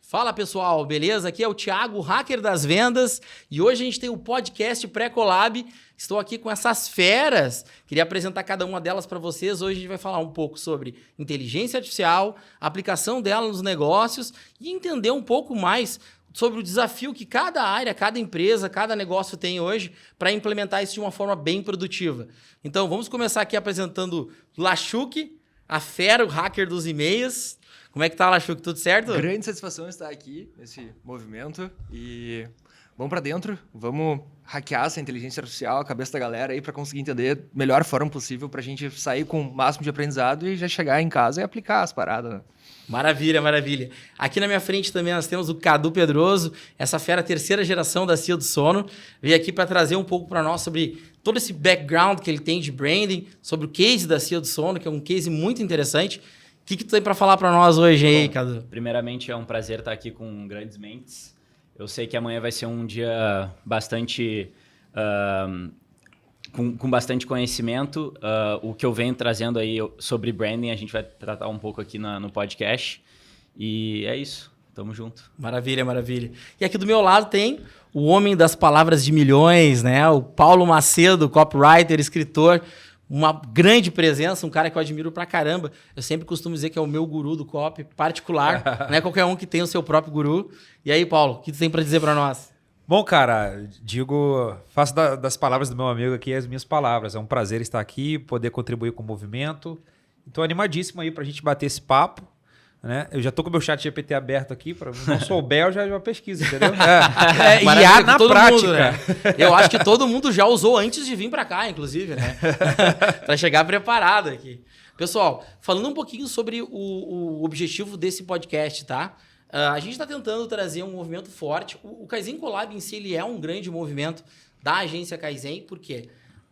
Fala pessoal, beleza? Aqui é o Thiago, hacker das vendas, e hoje a gente tem o podcast Pré-Collab. Estou aqui com essas feras, queria apresentar cada uma delas para vocês. Hoje a gente vai falar um pouco sobre inteligência artificial, a aplicação dela nos negócios e entender um pouco mais sobre o desafio que cada área, cada empresa, cada negócio tem hoje para implementar isso de uma forma bem produtiva. Então vamos começar aqui apresentando Lachuk, a fera, o hacker dos e-mails. Como é que tá, Lachuk? Tudo certo? Grande satisfação estar aqui nesse movimento e vamos para dentro, vamos hackear essa inteligência artificial, a cabeça da galera aí para conseguir entender da melhor forma possível para a gente sair com o máximo de aprendizado e já chegar em casa e aplicar as paradas, né? Maravilha, maravilha. Aqui na minha frente também nós temos o Cadu Pedroso, essa fera terceira geração da CIA do Sono. Veio aqui para trazer um pouco para nós sobre todo esse background que ele tem de branding, sobre o case da CIA do Sono, que é um case muito interessante. O que tu tem para falar para nós hoje aí, Cadu? Primeiramente, é um prazer estar aqui com grandes mentes. Eu sei que amanhã vai ser um dia bastante... com bastante conhecimento. O que eu venho trazendo aí sobre branding, a gente vai tratar um pouco aqui no podcast. E é isso. Tamo junto. Maravilha, maravilha. E aqui do meu lado tem o homem das palavras de milhões, né? O Paulo Macedo, copywriter, escritor. Uma grande presença, um cara que eu admiro pra caramba. Eu sempre costumo dizer que é o meu guru do copy particular. Não é qualquer um que tem o seu próprio guru. E aí, Paulo, o que tu tem pra dizer pra nós? Bom, cara, faço das palavras do meu amigo aqui as minhas palavras. É um prazer estar aqui, poder contribuir com o movimento. Estou animadíssimo aí pra gente bater esse papo, né? Eu já tô com o meu chat GPT aberto aqui, para não souber, eu já pesquiso, entendeu? IA na prática. Mundo, né? Eu acho que todo mundo já usou antes de vir para cá, inclusive, né? Para chegar preparado aqui. Pessoal, falando um pouquinho sobre o objetivo desse podcast, tá? A gente está tentando trazer um movimento forte. O Kaizen Collab em si ele é um grande movimento da agência Kaizen, por quê?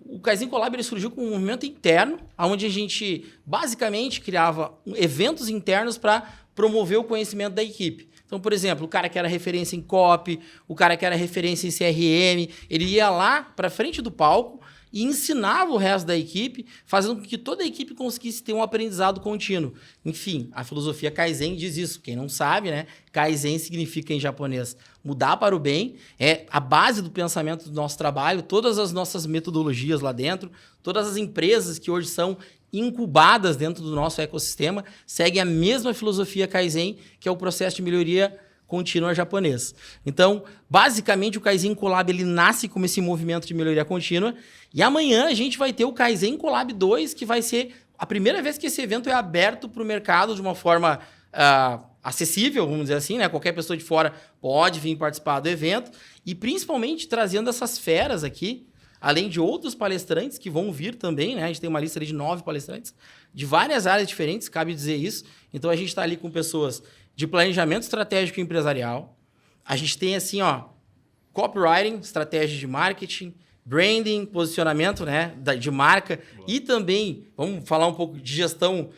O Kaizen Collab ele surgiu com um movimento interno, onde a gente basicamente criava eventos internos para promover o conhecimento da equipe. Então, por exemplo, o cara que era referência em copy, o cara que era referência em CRM, ele ia lá para frente do palco e ensinava o resto da equipe, fazendo com que toda a equipe conseguisse ter um aprendizado contínuo. Enfim, a filosofia Kaizen diz isso. Quem não sabe, né? Kaizen significa em japonês mudar para o bem. É a base do pensamento do nosso trabalho, todas as nossas metodologias lá dentro, todas as empresas que hoje são incubadas dentro do nosso ecossistema seguem a mesma filosofia Kaizen, que é o processo de melhoria contínua japonês. Então, basicamente, o Kaizen Collab ele nasce como esse movimento de melhoria contínua. E amanhã a gente vai ter o Kaizen Collab 2, que vai ser a primeira vez que esse evento é aberto para o mercado de uma forma acessível, vamos dizer assim, né? Qualquer pessoa de fora pode vir participar do evento. E principalmente trazendo essas feras aqui, além de outros palestrantes que vão vir também, né? A gente tem uma lista ali de 9 palestrantes, de várias áreas diferentes, cabe dizer isso. Então, a gente está ali com pessoas de planejamento estratégico e empresarial. A gente tem, assim, copywriting, estratégia de marketing, branding, posicionamento, né, de marca. Boa. E também, vamos falar um pouco de gestão,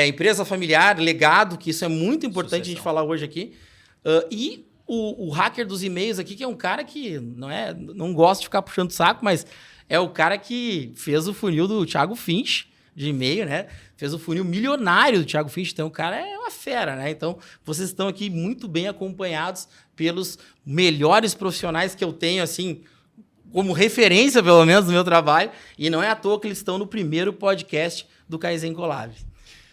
empresa familiar, legado, que isso é muito importante a gente falar hoje aqui. E o hacker dos e-mails aqui, que é um cara que não gosta de ficar puxando saco, mas é o cara que fez o funil do Thiago Finch, de e-mail, né? Fez o funil milionário do Thiago Finch, então o cara é uma fera, né? Então, vocês estão aqui muito bem acompanhados pelos melhores profissionais que eu tenho, assim, como referência, pelo menos, no meu trabalho, e não é à toa que eles estão no primeiro podcast do Kaizen Collab.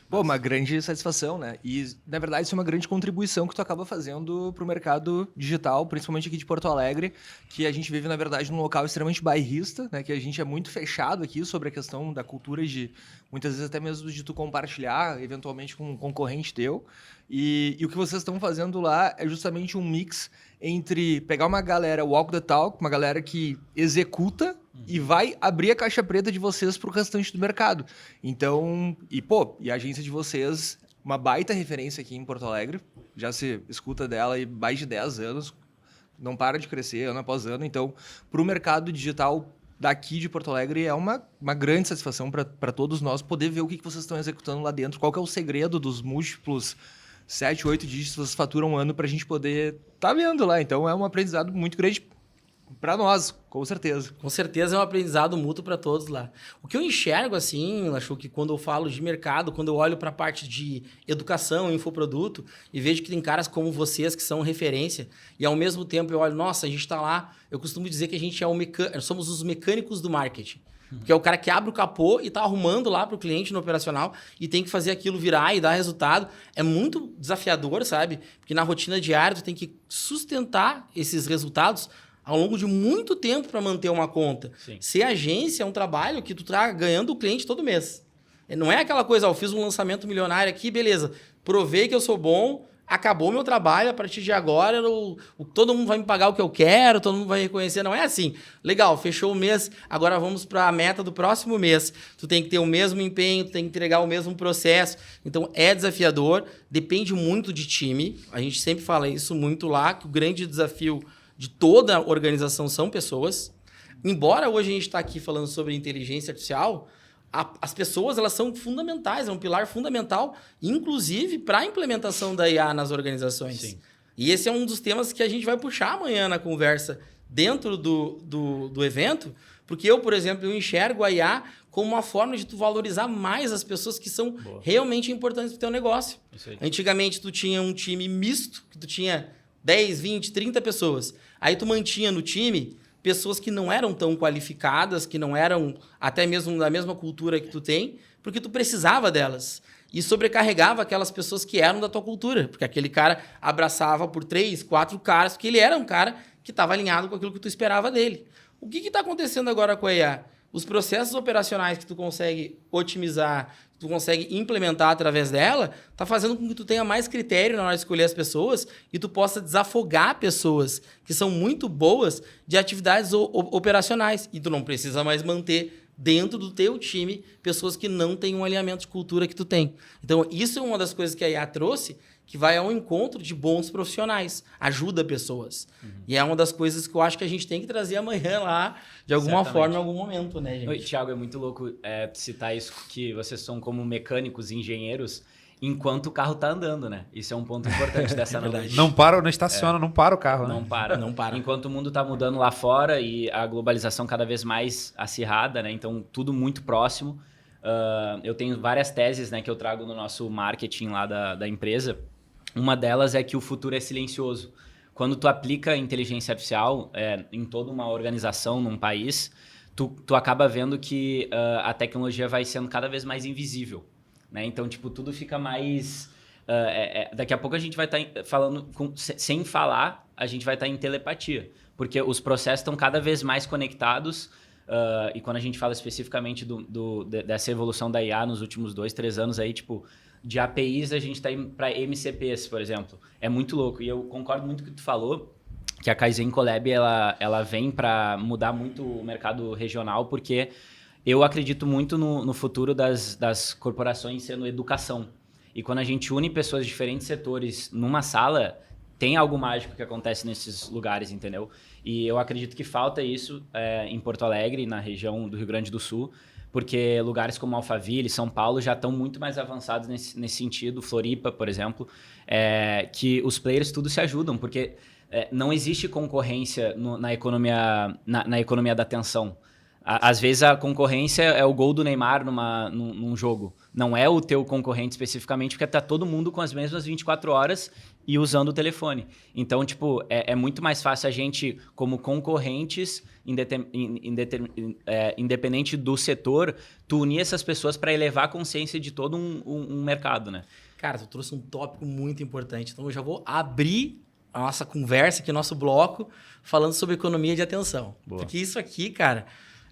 Pô, uma grande satisfação, né? E, na verdade, isso é uma grande contribuição que tu acaba fazendo para o mercado digital, principalmente aqui de Porto Alegre, que a gente vive, na verdade, num local extremamente bairrista, né? Que a gente é muito fechado aqui sobre a questão da cultura de, muitas vezes, até mesmo de tu compartilhar, eventualmente, com um concorrente teu. E o que vocês estão fazendo lá é justamente um mix entre pegar uma galera walk the talk, uma galera que executa e vai abrir a caixa preta de vocês para o restante do mercado. Então, e a agência de vocês, uma baita referência aqui em Porto Alegre, já se escuta dela há mais de 10 anos, não para de crescer ano após ano. Então, para o mercado digital daqui de Porto Alegre, é uma grande satisfação para todos nós poder ver o que vocês estão executando lá dentro, qual que é o segredo dos múltiplos 7, 8 dígitos que vocês faturam um ano para a gente poder estar vendo lá. Então, é um aprendizado muito grande Para nós, com certeza. Com certeza é um aprendizado mútuo para todos lá. O que eu enxergo, assim, acho que quando eu falo de mercado, quando eu olho para a parte de educação, infoproduto, e vejo que tem caras como vocês que são referência, e ao mesmo tempo eu olho, nossa, a gente está lá, eu costumo dizer que a gente somos os mecânicos do marketing. Porque é o cara que abre o capô e está arrumando lá para o cliente no operacional e tem que fazer aquilo virar e dar resultado. É muito desafiador, sabe? Porque na rotina diária tu tem que sustentar esses resultados ao longo de muito tempo para manter uma conta. Sim. Ser agência é um trabalho que tu tá ganhando o cliente todo mês. Não é aquela coisa, eu fiz um lançamento milionário aqui, beleza, provei que eu sou bom, acabou meu trabalho, a partir de agora todo mundo vai me pagar o que eu quero, todo mundo vai reconhecer. Não é assim. Legal, fechou o mês, agora vamos para a meta do próximo mês. Tu tem que ter o mesmo empenho, tu tem que entregar o mesmo processo. Então, é desafiador, depende muito de time. A gente sempre fala isso muito lá, que o grande desafio de toda a organização são pessoas. Embora hoje a gente está aqui falando sobre inteligência artificial, as pessoas elas são fundamentais, é um pilar fundamental, inclusive para a implementação da IA nas organizações. Sim. E esse é um dos temas que a gente vai puxar amanhã na conversa dentro do evento, porque eu, por exemplo, eu enxergo a IA como uma forma de tu valorizar mais as pessoas que são realmente importantes para o teu negócio. Antigamente, tu tinha um time misto, que tu tinha 10, 20, 30 pessoas. Aí tu mantinha no time pessoas que não eram tão qualificadas, que não eram até mesmo da mesma cultura que tu tem, porque tu precisava delas. E sobrecarregava aquelas pessoas que eram da tua cultura, porque aquele cara abraçava por 3, 4 caras, porque ele era um cara que estava alinhado com aquilo que tu esperava dele. O que está acontecendo agora com a IA? Os processos operacionais que tu consegue otimizar, que tu consegue implementar através dela, está fazendo com que tu tenha mais critério na hora de escolher as pessoas e tu possa desafogar pessoas que são muito boas de atividades operacionais. E tu não precisa mais manter dentro do teu time pessoas que não têm um alinhamento de cultura que tu tem. Então, isso é uma das coisas que a IA trouxe, que vai ao encontro de bons profissionais, ajuda pessoas. E é uma das coisas que eu acho que a gente tem que trazer amanhã lá, de alguma forma, em algum momento, né, gente? Oi, Thiago, é muito louco citar isso, que vocês são como mecânicos, engenheiros, enquanto o carro tá andando, né? Isso é um ponto importante dessa analogia. Não para, não estaciona, não para o carro, né? Não para. Não para. Enquanto o mundo tá mudando lá fora e a globalização cada vez mais acirrada, né? Então, tudo muito próximo. Eu tenho várias teses, né, que eu trago no nosso marketing lá da empresa. Uma delas é que o futuro é silencioso. Quando tu aplica inteligência artificial em toda uma organização, num país, tu acaba vendo que a tecnologia vai sendo cada vez mais invisível, né? Então, tipo, tudo fica mais... daqui a pouco a gente vai estar falando... sem falar, a gente vai estar em telepatia. Porque os processos estão cada vez mais conectados. E quando a gente fala especificamente dessa evolução da IA nos últimos 2, 3 anos aí, tipo... De APIs, a gente está indo para MCPs, por exemplo. É muito louco. E eu concordo muito com o que tu falou, que a Kaizen Colab ela vem para mudar muito o mercado regional, porque eu acredito muito no futuro das corporações sendo educação. E quando a gente une pessoas de diferentes setores numa sala, tem algo mágico que acontece nesses lugares, entendeu? E eu acredito que falta isso em Porto Alegre, na região do Rio Grande do Sul, porque lugares como Alphaville, São Paulo já estão muito mais avançados nesse sentido, Floripa, por exemplo, que os players tudo se ajudam, porque não existe concorrência na economia da atenção. Às vezes a concorrência é o gol do Neymar num jogo. Não é o teu concorrente especificamente, porque tá todo mundo com as mesmas 24 horas e usando o telefone. Então, tipo, é muito mais fácil a gente, como concorrentes, independente do setor, tu unir essas pessoas para elevar a consciência de todo um mercado, né? Cara, tu trouxe um tópico muito importante. Então, eu já vou abrir a nossa conversa aqui, nosso bloco, falando sobre economia de atenção. Boa. Porque isso aqui, cara,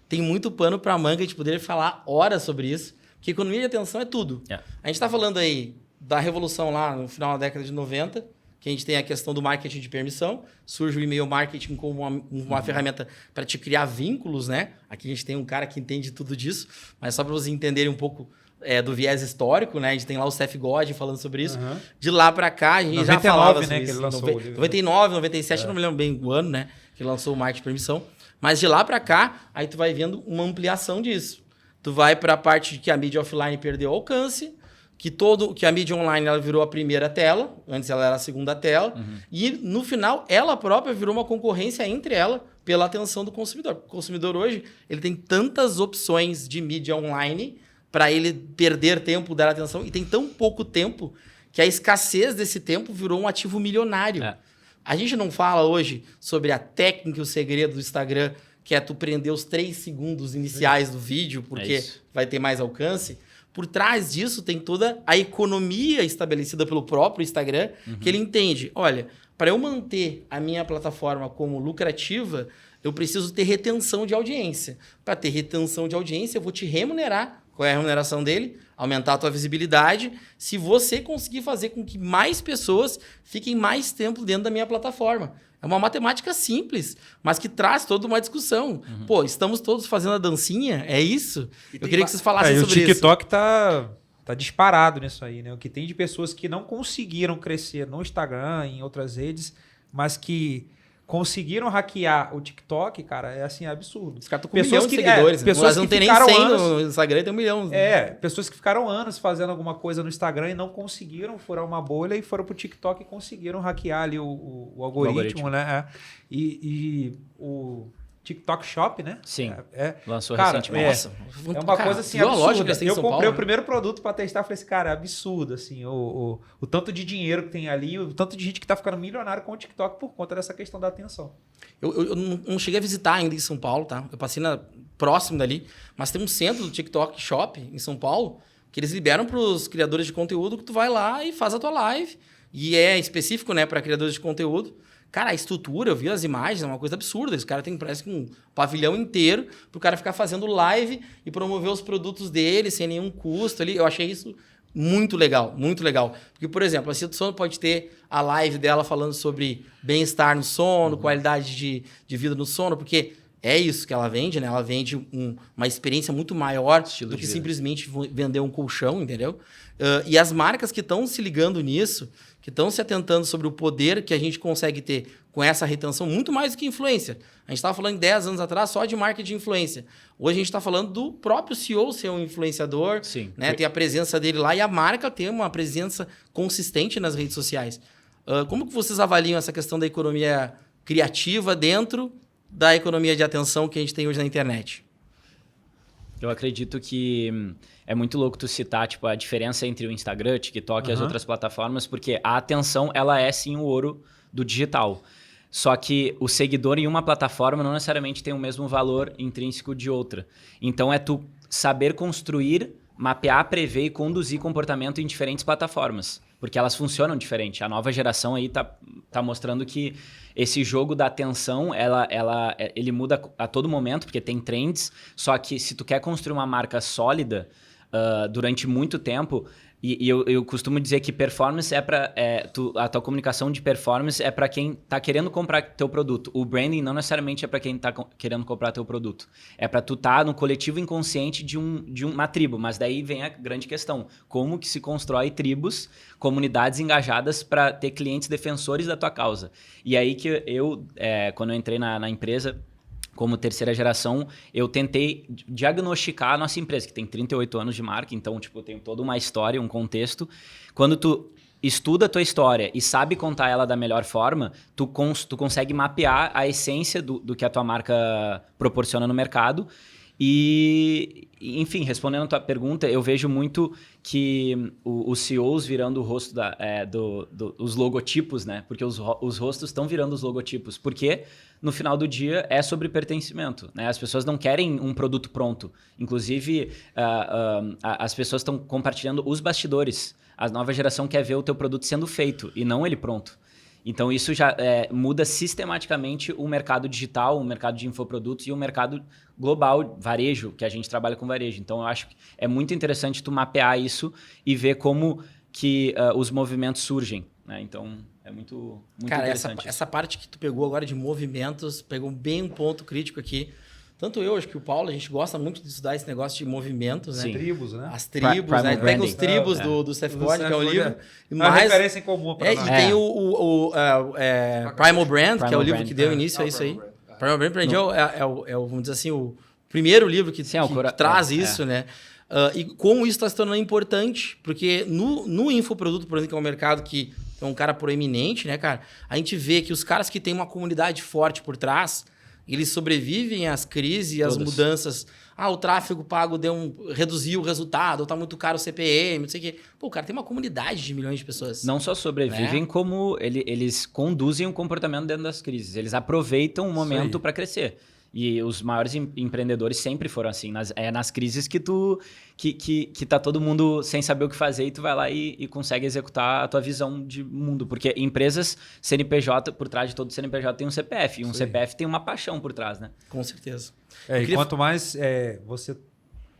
tem muito pano para manga, a gente poderia falar horas sobre isso, porque economia de atenção é tudo. A gente está falando aí da revolução lá no final da década de 90, que a gente tem a questão do marketing de permissão, surge o e-mail marketing como uma ferramenta para te criar vínculos, né? Aqui a gente tem um cara que entende tudo disso, mas só para vocês entenderem um pouco do viés histórico, né? A gente tem lá o Seth Godin falando sobre isso. De lá para cá, a gente 99, já falava sobre né, isso. Que ele lançou o livro. 99, 97, não me lembro bem o ano, né? Que lançou o marketing de permissão. Mas de lá para cá, aí tu vai vendo uma ampliação disso. Tu vai para a parte de que a mídia offline perdeu alcance, que a mídia online ela virou a primeira tela, antes ela era a segunda tela, e no final ela própria virou uma concorrência entre ela pela atenção do consumidor. O consumidor hoje, ele tem tantas opções de mídia online para ele perder tempo, dar atenção, e tem tão pouco tempo que a escassez desse tempo virou um ativo milionário. A gente não fala hoje sobre a técnica e o segredo do Instagram, que é tu prender os 3 segundos iniciais do vídeo, porque vai ter mais alcance. Por trás disso tem toda a economia estabelecida pelo próprio Instagram, que ele entende, olha, para eu manter a minha plataforma como lucrativa, eu preciso ter retenção de audiência. Para ter retenção de audiência, eu vou te remunerar. Qual é a remuneração dele? Aumentar a tua visibilidade, se você conseguir fazer com que mais pessoas fiquem mais tempo dentro da minha plataforma. É uma matemática simples, mas que traz toda uma discussão. Pô, estamos todos fazendo a dancinha? É isso? Eu queria que vocês falassem sobre isso. O TikTok tá disparado nisso aí, né? O que tem de pessoas que não conseguiram crescer no Instagram, em outras redes, mas que conseguiram hackear o TikTok, cara, é assim, absurdo. Os caras estão com um milhão de seguidores. Pessoas não tem nem 100 no Instagram, tem 1 milhão. Pessoas que ficaram anos fazendo alguma coisa no Instagram e não conseguiram furar uma bolha e foram pro TikTok e conseguiram hackear ali o algoritmo, né? E o TikTok Shop, né? Sim. Lançou cara, recentemente. É uma coisa assim absurda. Eu comprei o primeiro produto para testar, falei assim, cara, é absurdo, assim, o tanto de dinheiro que tem ali, o tanto de gente que tá ficando milionário com o TikTok por conta dessa questão da atenção. Eu não cheguei a visitar ainda em São Paulo, tá? Eu passei próximo dali, mas tem um centro do TikTok Shop em São Paulo que eles liberam para os criadores de conteúdo que tu vai lá e faz a tua live. E é específico, né, para criadores de conteúdo. Cara, a estrutura, eu vi as imagens, é uma coisa absurda. Esse cara tem, parece que um pavilhão inteiro pro cara ficar fazendo live e promover os produtos dele sem nenhum custo ali. Eu achei isso muito legal, muito legal. Porque, por exemplo, a Cia do Sono pode ter a live dela falando sobre bem-estar no sono, qualidade de vida no sono, porque é isso que ela vende, né? Ela vende uma experiência muito maior do que simplesmente vender um colchão, entendeu? E as marcas que estão se ligando nisso, que estão se atentando sobre o poder que a gente consegue ter com essa retenção, muito mais do que influência. A gente estava falando 10 anos atrás só de marketing de influência. Hoje a gente está falando do próprio CEO ser um influenciador, né? Ter a presença dele lá e a marca ter uma presença consistente nas redes sociais. Como que vocês avaliam essa questão da economia criativa dentro da economia de atenção que a gente tem hoje na internet? Eu acredito que é muito louco tu citar tipo, a diferença entre o Instagram, TikTok e as outras plataformas, porque a atenção ela é sim o ouro do digital. Só que o seguidor em uma plataforma não necessariamente tem o mesmo valor intrínseco de outra. Então é tu saber construir, mapear, prever e conduzir comportamento em diferentes plataformas. Porque elas funcionam diferente. A nova geração aí tá mostrando que esse jogo da atenção, ele muda a todo momento, porque tem trends. Só que se tu quer construir uma marca sólida durante muito tempo, e eu costumo dizer que performance a tua comunicação de performance é para quem está querendo comprar teu produto. O branding não necessariamente é para quem está querendo comprar teu produto. É para tu estar no coletivo inconsciente de uma tribo. Mas daí vem a grande questão. Como que se constrói tribos, comunidades engajadas para ter clientes defensores da tua causa? E aí que quando eu entrei na empresa, como terceira geração, eu tentei diagnosticar a nossa empresa, que tem 38 anos de marca, então, tipo, tem toda uma história, um contexto. Quando tu estuda a tua história e sabe contar ela da melhor forma, tu consegue mapear a essência do que a tua marca proporciona no mercado. E, enfim, respondendo a tua pergunta, eu vejo muito que os CEOs virando o rosto os logotipos, né? Porque os rostos estão virando os logotipos. Porque no final do dia é sobre pertencimento, né? As pessoas não querem um produto pronto. Inclusive, as pessoas estão compartilhando os bastidores. A nova geração quer ver o teu produto sendo feito e não ele pronto. Então, isso já muda sistematicamente o mercado digital, o mercado de infoprodutos e o mercado global, varejo, que a gente trabalha com varejo. Então, eu acho que é muito interessante tu mapear isso e ver como que os movimentos surgem, né? Então, é muito interessante. Cara, essa parte que tu pegou agora de movimentos, pegou bem um ponto crítico aqui. Tanto eu, acho que o Paulo, a gente gosta muito de estudar esse negócio de movimentos, né? Sim. Tribos, né? As tribos, né? Pega os tribos do Seth Godin, que é o livro. Uma referência em comum para nós. E tem o Primal Brand, que é o livro que deu início a isso aí. Primal Brand vamos dizer assim, o primeiro livro que traz isso, né? E como isso está se tornando importante, porque no infoproduto, por exemplo, que é um mercado que é um cara proeminente, né, cara? A gente vê que os caras que têm uma comunidade forte por trás eles sobrevivem às crises e às Todas. mudanças. O tráfego pago reduziu o resultado, ou tá muito caro o CPM, não sei o quê. Pô, o cara tem uma comunidade de milhões de pessoas. Não só sobrevivem, como eles conduzem o comportamento dentro das crises. Eles aproveitam o momento para crescer. E os maiores empreendedores sempre foram assim. Nas crises que tá todo mundo sem saber o que fazer e tu vai lá e consegue executar a tua visão de mundo. Porque empresas, CNPJ, por trás de todo CNPJ tem um CPF. E um CPF tem uma paixão por trás, né? Com certeza. E quanto mais você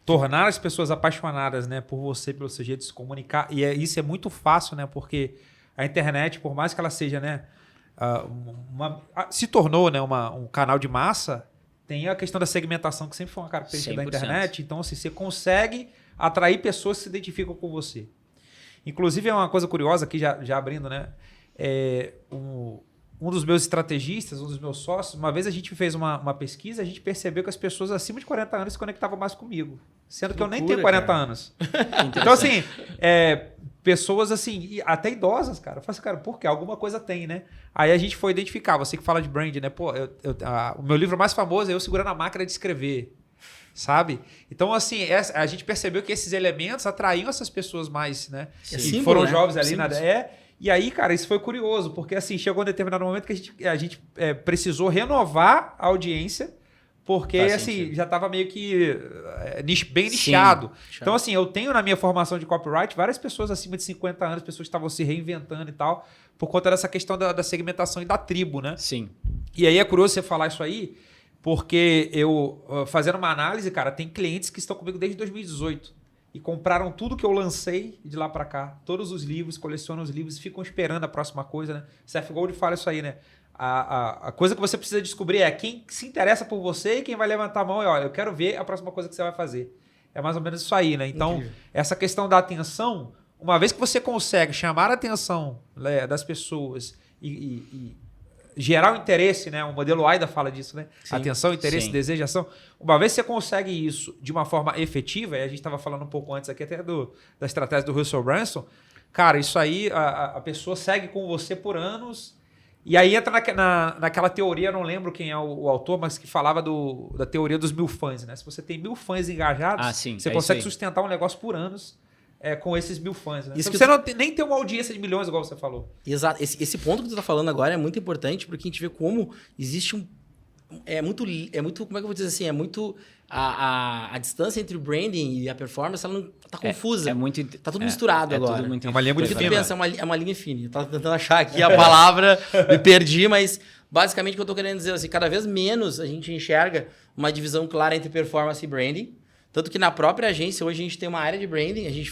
tornar as pessoas apaixonadas, né, por você, pelo seu jeito de se comunicar, e isso é muito fácil, né, porque a internet, por mais que ela seja, né, se tornou, né, um canal de massa, tem a questão da segmentação, que sempre foi uma característica 100%. da internet. Então, assim, você consegue atrair pessoas que se identificam com você. Inclusive, é uma coisa curiosa aqui, já abrindo, né? Um dos meus estrategistas, um dos meus sócios, uma vez a gente fez uma pesquisa, a gente percebeu que as pessoas acima de 40 anos se conectavam mais comigo. Sendo que eu nem tenho 40 anos. Então, assim, pessoas assim, até idosas, cara. Eu falei assim, cara, por quê? Alguma coisa tem, né? Aí a gente foi identificar, você que fala de brand, né? Pô, o meu livro mais famoso é Eu Segurando a Máquina de Escrever, sabe? Então, assim, a gente percebeu que esses elementos atraíam essas pessoas mais, né? É que símbolo, foram né? jovens ali Símbolos. E aí, cara, isso foi curioso, porque assim, chegou um determinado momento que a gente precisou renovar a audiência, porque Faz assim, sentido. já estava meio que bem nichado. Sim. Então, assim, eu tenho na minha formação de copyright várias pessoas acima de 50 anos, pessoas que estavam se reinventando e tal, por conta dessa questão da segmentação e da tribo, né? Sim. E aí é curioso você falar isso aí, porque eu, fazendo uma análise, cara, tem clientes que estão comigo desde 2018 e compraram tudo que eu lancei de lá para cá. Todos os livros, colecionam os livros e ficam esperando a próxima coisa, né? Seth Godin fala isso aí, né? A coisa que você precisa descobrir é quem se interessa por você e quem vai levantar a mão e olha, eu quero ver a próxima coisa que você vai fazer. É mais ou menos isso aí, né? Então, Incrível. essa questão da atenção, uma vez que você consegue chamar a atenção das pessoas e gerar o interesse, né? O modelo AIDA fala disso, né? Sim. Atenção, interesse, Sim. desejo, ação. Uma vez que você consegue isso de uma forma efetiva, e a gente estava falando um pouco antes aqui até da estratégia do Russell Brunson, cara, isso aí a pessoa segue com você por anos. E aí entra naquela teoria, eu não lembro quem é o autor, mas que falava da teoria dos 1000 fãs, né? Se você tem 1000 fãs engajados, sim, você é consegue isso aí. sustentar um negócio por anos com esses 1000 fãs. Né? Isso Então, que você não nem tem uma audiência de milhões, igual você falou. Exato. Esse ponto que tu tá falando agora é muito importante, porque a gente vê como existe é muito, como é que eu vou dizer assim, é muito a distância entre o branding e a performance, ela não tá confusa. Tá tudo misturado agora. Tudo muito É uma linha muito Porque tu fina. pensa, é uma linha fina. Eu tava tentando achar aqui a palavra, me perdi, mas basicamente o que eu tô querendo dizer assim, cada vez menos a gente enxerga uma divisão clara entre performance e branding. Tanto que na própria agência, hoje a gente tem uma área de branding, a gente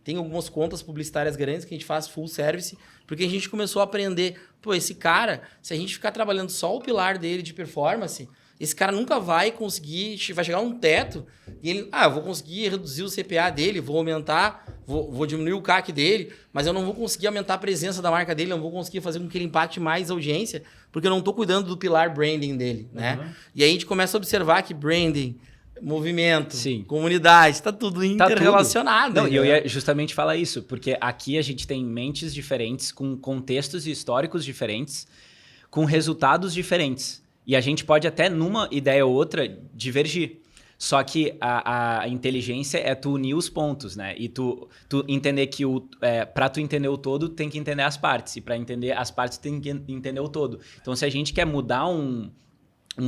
tem algumas contas publicitárias grandes que a gente faz full service, porque a gente começou a aprender, pô, esse cara, se a gente ficar trabalhando só o pilar dele de performance, esse cara nunca vai conseguir, vai chegar a um teto e ele, eu vou conseguir reduzir o CPA dele, vou aumentar, vou diminuir o CAC dele, mas eu não vou conseguir aumentar a presença da marca dele, eu não vou conseguir fazer com que ele impacte mais a audiência, porque eu não estou cuidando do pilar branding dele, né? E aí a gente começa a observar que branding, movimento, Sim. comunidade, tá tudo interrelacionado. Não, e eu ia justamente falar isso, porque aqui a gente tem mentes diferentes, com contextos históricos diferentes, com resultados diferentes. E a gente pode até, numa ideia ou outra, divergir. Só que a inteligência é tu unir os pontos, né? E tu entender que para tu entender o todo, tem que entender as partes. E para entender as partes, tem que entender o todo. Então, se a gente quer mudar um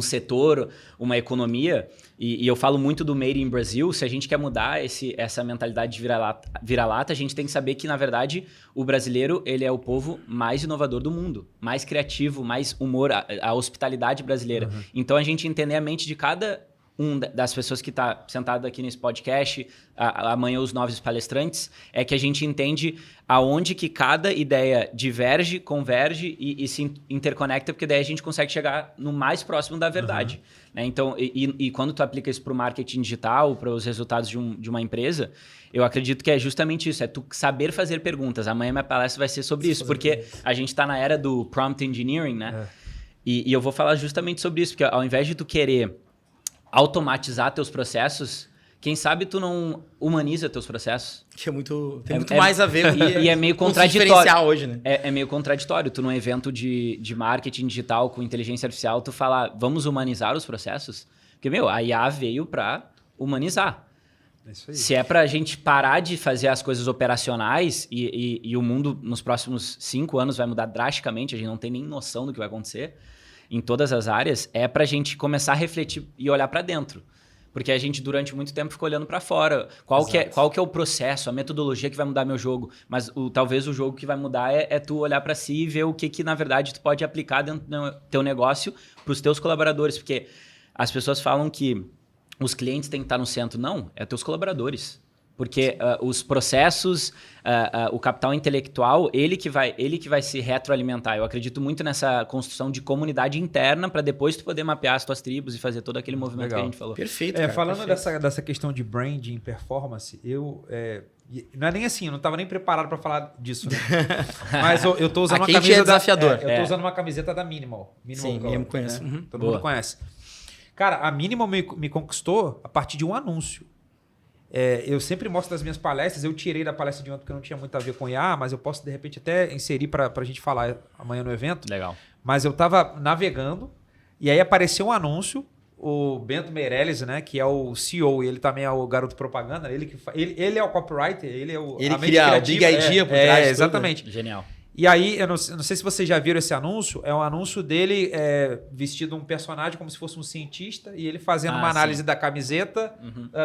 setor, uma economia, e eu falo muito do Made in Brazil, se a gente quer mudar essa mentalidade de vira-lata, a gente tem que saber que, na verdade, o brasileiro ele é o povo mais inovador do mundo, mais criativo, mais humor, a hospitalidade brasileira. Uhum. Então, a gente entender a mente de cada das pessoas que está sentado aqui nesse podcast, amanhã os novos palestrantes, é que a gente entende aonde que cada ideia diverge, converge e se interconecta, porque daí a gente consegue chegar no mais próximo da verdade. Né? Então, e quando tu aplica isso para o marketing digital, para os resultados de uma empresa, eu acredito que é justamente isso, é tu saber fazer perguntas. Amanhã minha palestra vai ser sobre isso, porque a gente está na era do prompt engineering, né? E eu vou falar justamente sobre isso, porque ao invés de tu querer automatizar teus processos, quem sabe tu não humaniza teus processos. Que tem muito mais a ver e é meio com se contraditório. diferenciar hoje, né? É meio contraditório. Tu num evento de marketing digital com inteligência artificial, tu falar, vamos humanizar os processos? Porque, a IA veio para humanizar. Isso aí. Se é pra gente parar de fazer as coisas operacionais e o mundo nos próximos 5 anos vai mudar drasticamente, a gente não tem nem noção do que vai acontecer em todas as áreas, é pra gente começar a refletir e olhar pra dentro. Porque a gente, durante muito tempo, ficou olhando pra fora. Qual que é o processo, a metodologia que vai mudar meu jogo? Mas talvez o jogo que vai mudar é tu olhar pra si e ver o que na verdade, tu pode aplicar dentro do teu negócio pros teus colaboradores. Porque as pessoas falam que os clientes têm que estar no centro. Não, é teus colaboradores. Porque os processos, o capital intelectual, ele que vai se retroalimentar. Eu acredito muito nessa construção de comunidade interna para depois tu poder mapear as tuas tribos e fazer todo aquele movimento que a gente falou. Perfeito, cara. Falando perfeito. dessa questão de branding, performance, não é nem assim, eu não estava nem preparado para falar disso, né? Mas eu tô usando Aqui uma camisa é desafiador. eu tô usando uma camiseta da Minimal. Sim, Girl, eu conheço. né? Uhum. Todo Boa. mundo conhece. Cara, a Minimal me conquistou a partir de um anúncio. Eu sempre mostro das minhas palestras, eu tirei da palestra de ontem porque não tinha muito a ver com IA, mas eu posso de repente até inserir para a gente falar amanhã no evento. Legal. Mas eu estava navegando e aí apareceu um anúncio, o Bento Meirelles, né, que é o CEO e ele também é o garoto propaganda, ele é o copywriter, ele é o Ele a mente cria o criativa, Big Idea por trás de tudo. exatamente. Genial. E aí, eu não sei se vocês já viram esse anúncio, é um anúncio dele vestido um personagem como se fosse um cientista e ele fazendo uma análise da camiseta,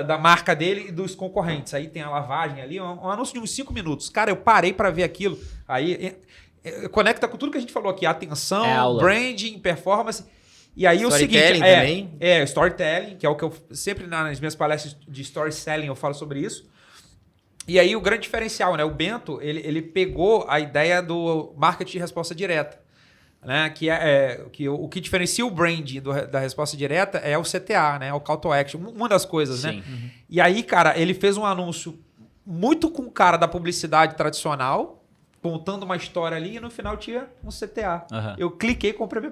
da marca dele e dos concorrentes. Aí tem a lavagem ali, um anúncio de uns 5 minutos. Cara, eu parei para ver aquilo. Aí conecta com tudo que a gente falou aqui, atenção, branding, performance. E aí o seguinte, também. Storytelling, que é o que eu sempre nas minhas palestras de storytelling eu falo sobre isso. E aí o grande diferencial, né? O Bento, ele pegou a ideia do marketing de resposta direta, né? Que o que diferencia o branding da resposta direta é o CTA, né? O Call to Action, uma das coisas, Sim. né? E aí, cara, ele fez um anúncio muito com cara da publicidade tradicional, contando uma história ali e no final tinha um CTA. Eu cliquei e comprei minha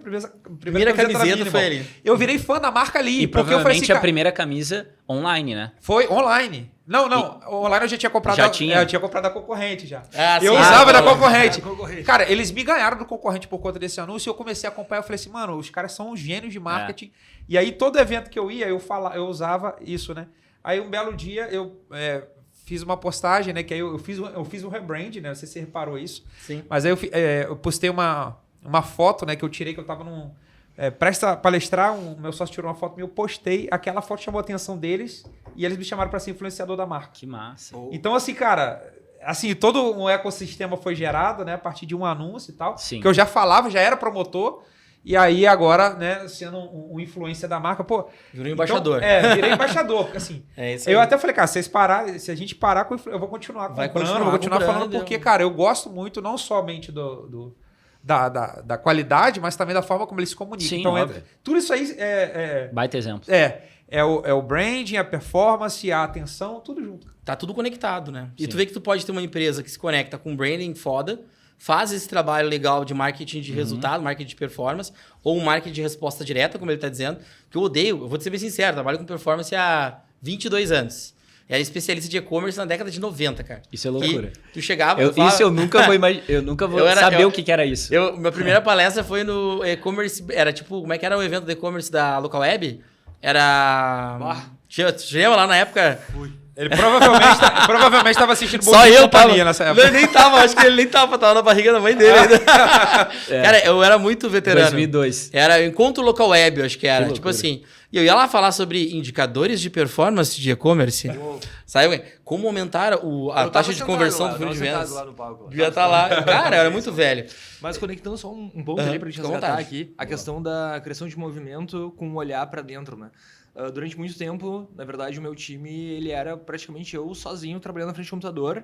primeira camiseta foi ali. Eu virei fã da marca ali. E porque eu falei assim, a primeira camisa online, né? foi online. Não. Online eu já tinha comprado. Já tinha? Eu tinha comprado da concorrente já. Ah, Eu sim. usava da Tá bom. concorrente. Cara, eles me ganharam do concorrente por conta desse anúncio e eu comecei a acompanhar. Eu falei assim, mano, os caras são gênios de marketing. E aí, todo evento que eu ia, eu usava isso, né? Aí, um belo dia, eu fiz uma postagem, né? Que aí eu fiz um rebrand, né? Não sei se você reparou isso. Sim. Mas aí eu postei uma foto, né? Que eu tirei, que eu tava num... Presta palestrar, meu sócio tirou uma foto minha, eu postei, aquela foto chamou a atenção deles e eles me chamaram para ser influenciador da marca. Que massa. Então, assim, cara, assim, todo um ecossistema foi gerado, né, a partir de um anúncio e tal, Sim. que eu já falava, já era promotor, e aí agora, né, sendo um influência da marca, pô... Virou embaixador. Então, virei embaixador, porque assim... Isso aí. Eu até falei, cara, se a gente parar com eu vou continuar Vai comprando, continuar vou continuar comprando, falando, porque, cara, eu gosto muito, não somente da qualidade, mas também da forma como eles se comunicam. Sim, então, óbvio. tudo isso aí Baita exemplo. é o branding, a performance, a atenção, tudo junto. Tá tudo conectado, né? E Sim. tu vê que tu pode ter uma empresa que se conecta com branding foda, faz esse trabalho legal de marketing de resultado, marketing de performance, ou um marketing de resposta direta, como ele tá dizendo, que eu odeio, eu vou te ser bem sincero, trabalho com performance há 22 anos. Era especialista de e-commerce na década de 90, cara. Isso é loucura. Que tu chegava... Isso eu nunca vou imaginar. Eu nunca vou saber o que era isso. Minha primeira palestra foi no e-commerce... Era tipo... Como é que era o evento de e-commerce da Local Web? Era... Tu lembra lá na época? Ele provavelmente estava assistindo Bom Só Dia e eu tava. Companhia nessa época. Ele nem tava, acho que ele nem tava na barriga da mãe dele ainda. Cara, eu era muito veterano. 2002. Era Encontro Local Web, eu acho que era. Que Tipo loucura. assim. E eu ia lá falar sobre indicadores de performance de e-commerce. Sabe? Como aumentar a taxa de conversão do funil de vendas. Devia estar lá. Cara, eu era muito velho. Mas conectando só um ponto ali pra gente fica à resgatar vontade. aqui, a questão da criação de movimento com um olhar pra dentro, né? Durante muito tempo, na verdade, o meu time, ele era praticamente eu sozinho trabalhando na frente do computador,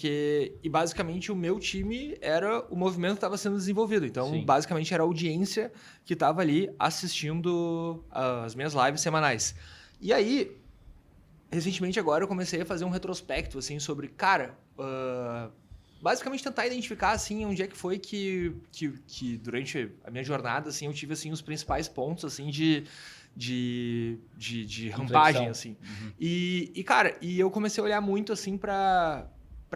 e basicamente o meu time era o movimento que estava sendo desenvolvido. Então, Sim. basicamente era a audiência que estava ali assistindo as minhas lives semanais. E aí, recentemente agora eu comecei a fazer um retrospecto, assim, sobre, cara, basicamente tentar identificar, assim, onde é que foi que durante a minha jornada, assim, eu tive, assim, os principais pontos, assim, de de rampagem, assim. Cara, eu comecei a olhar muito, assim, pra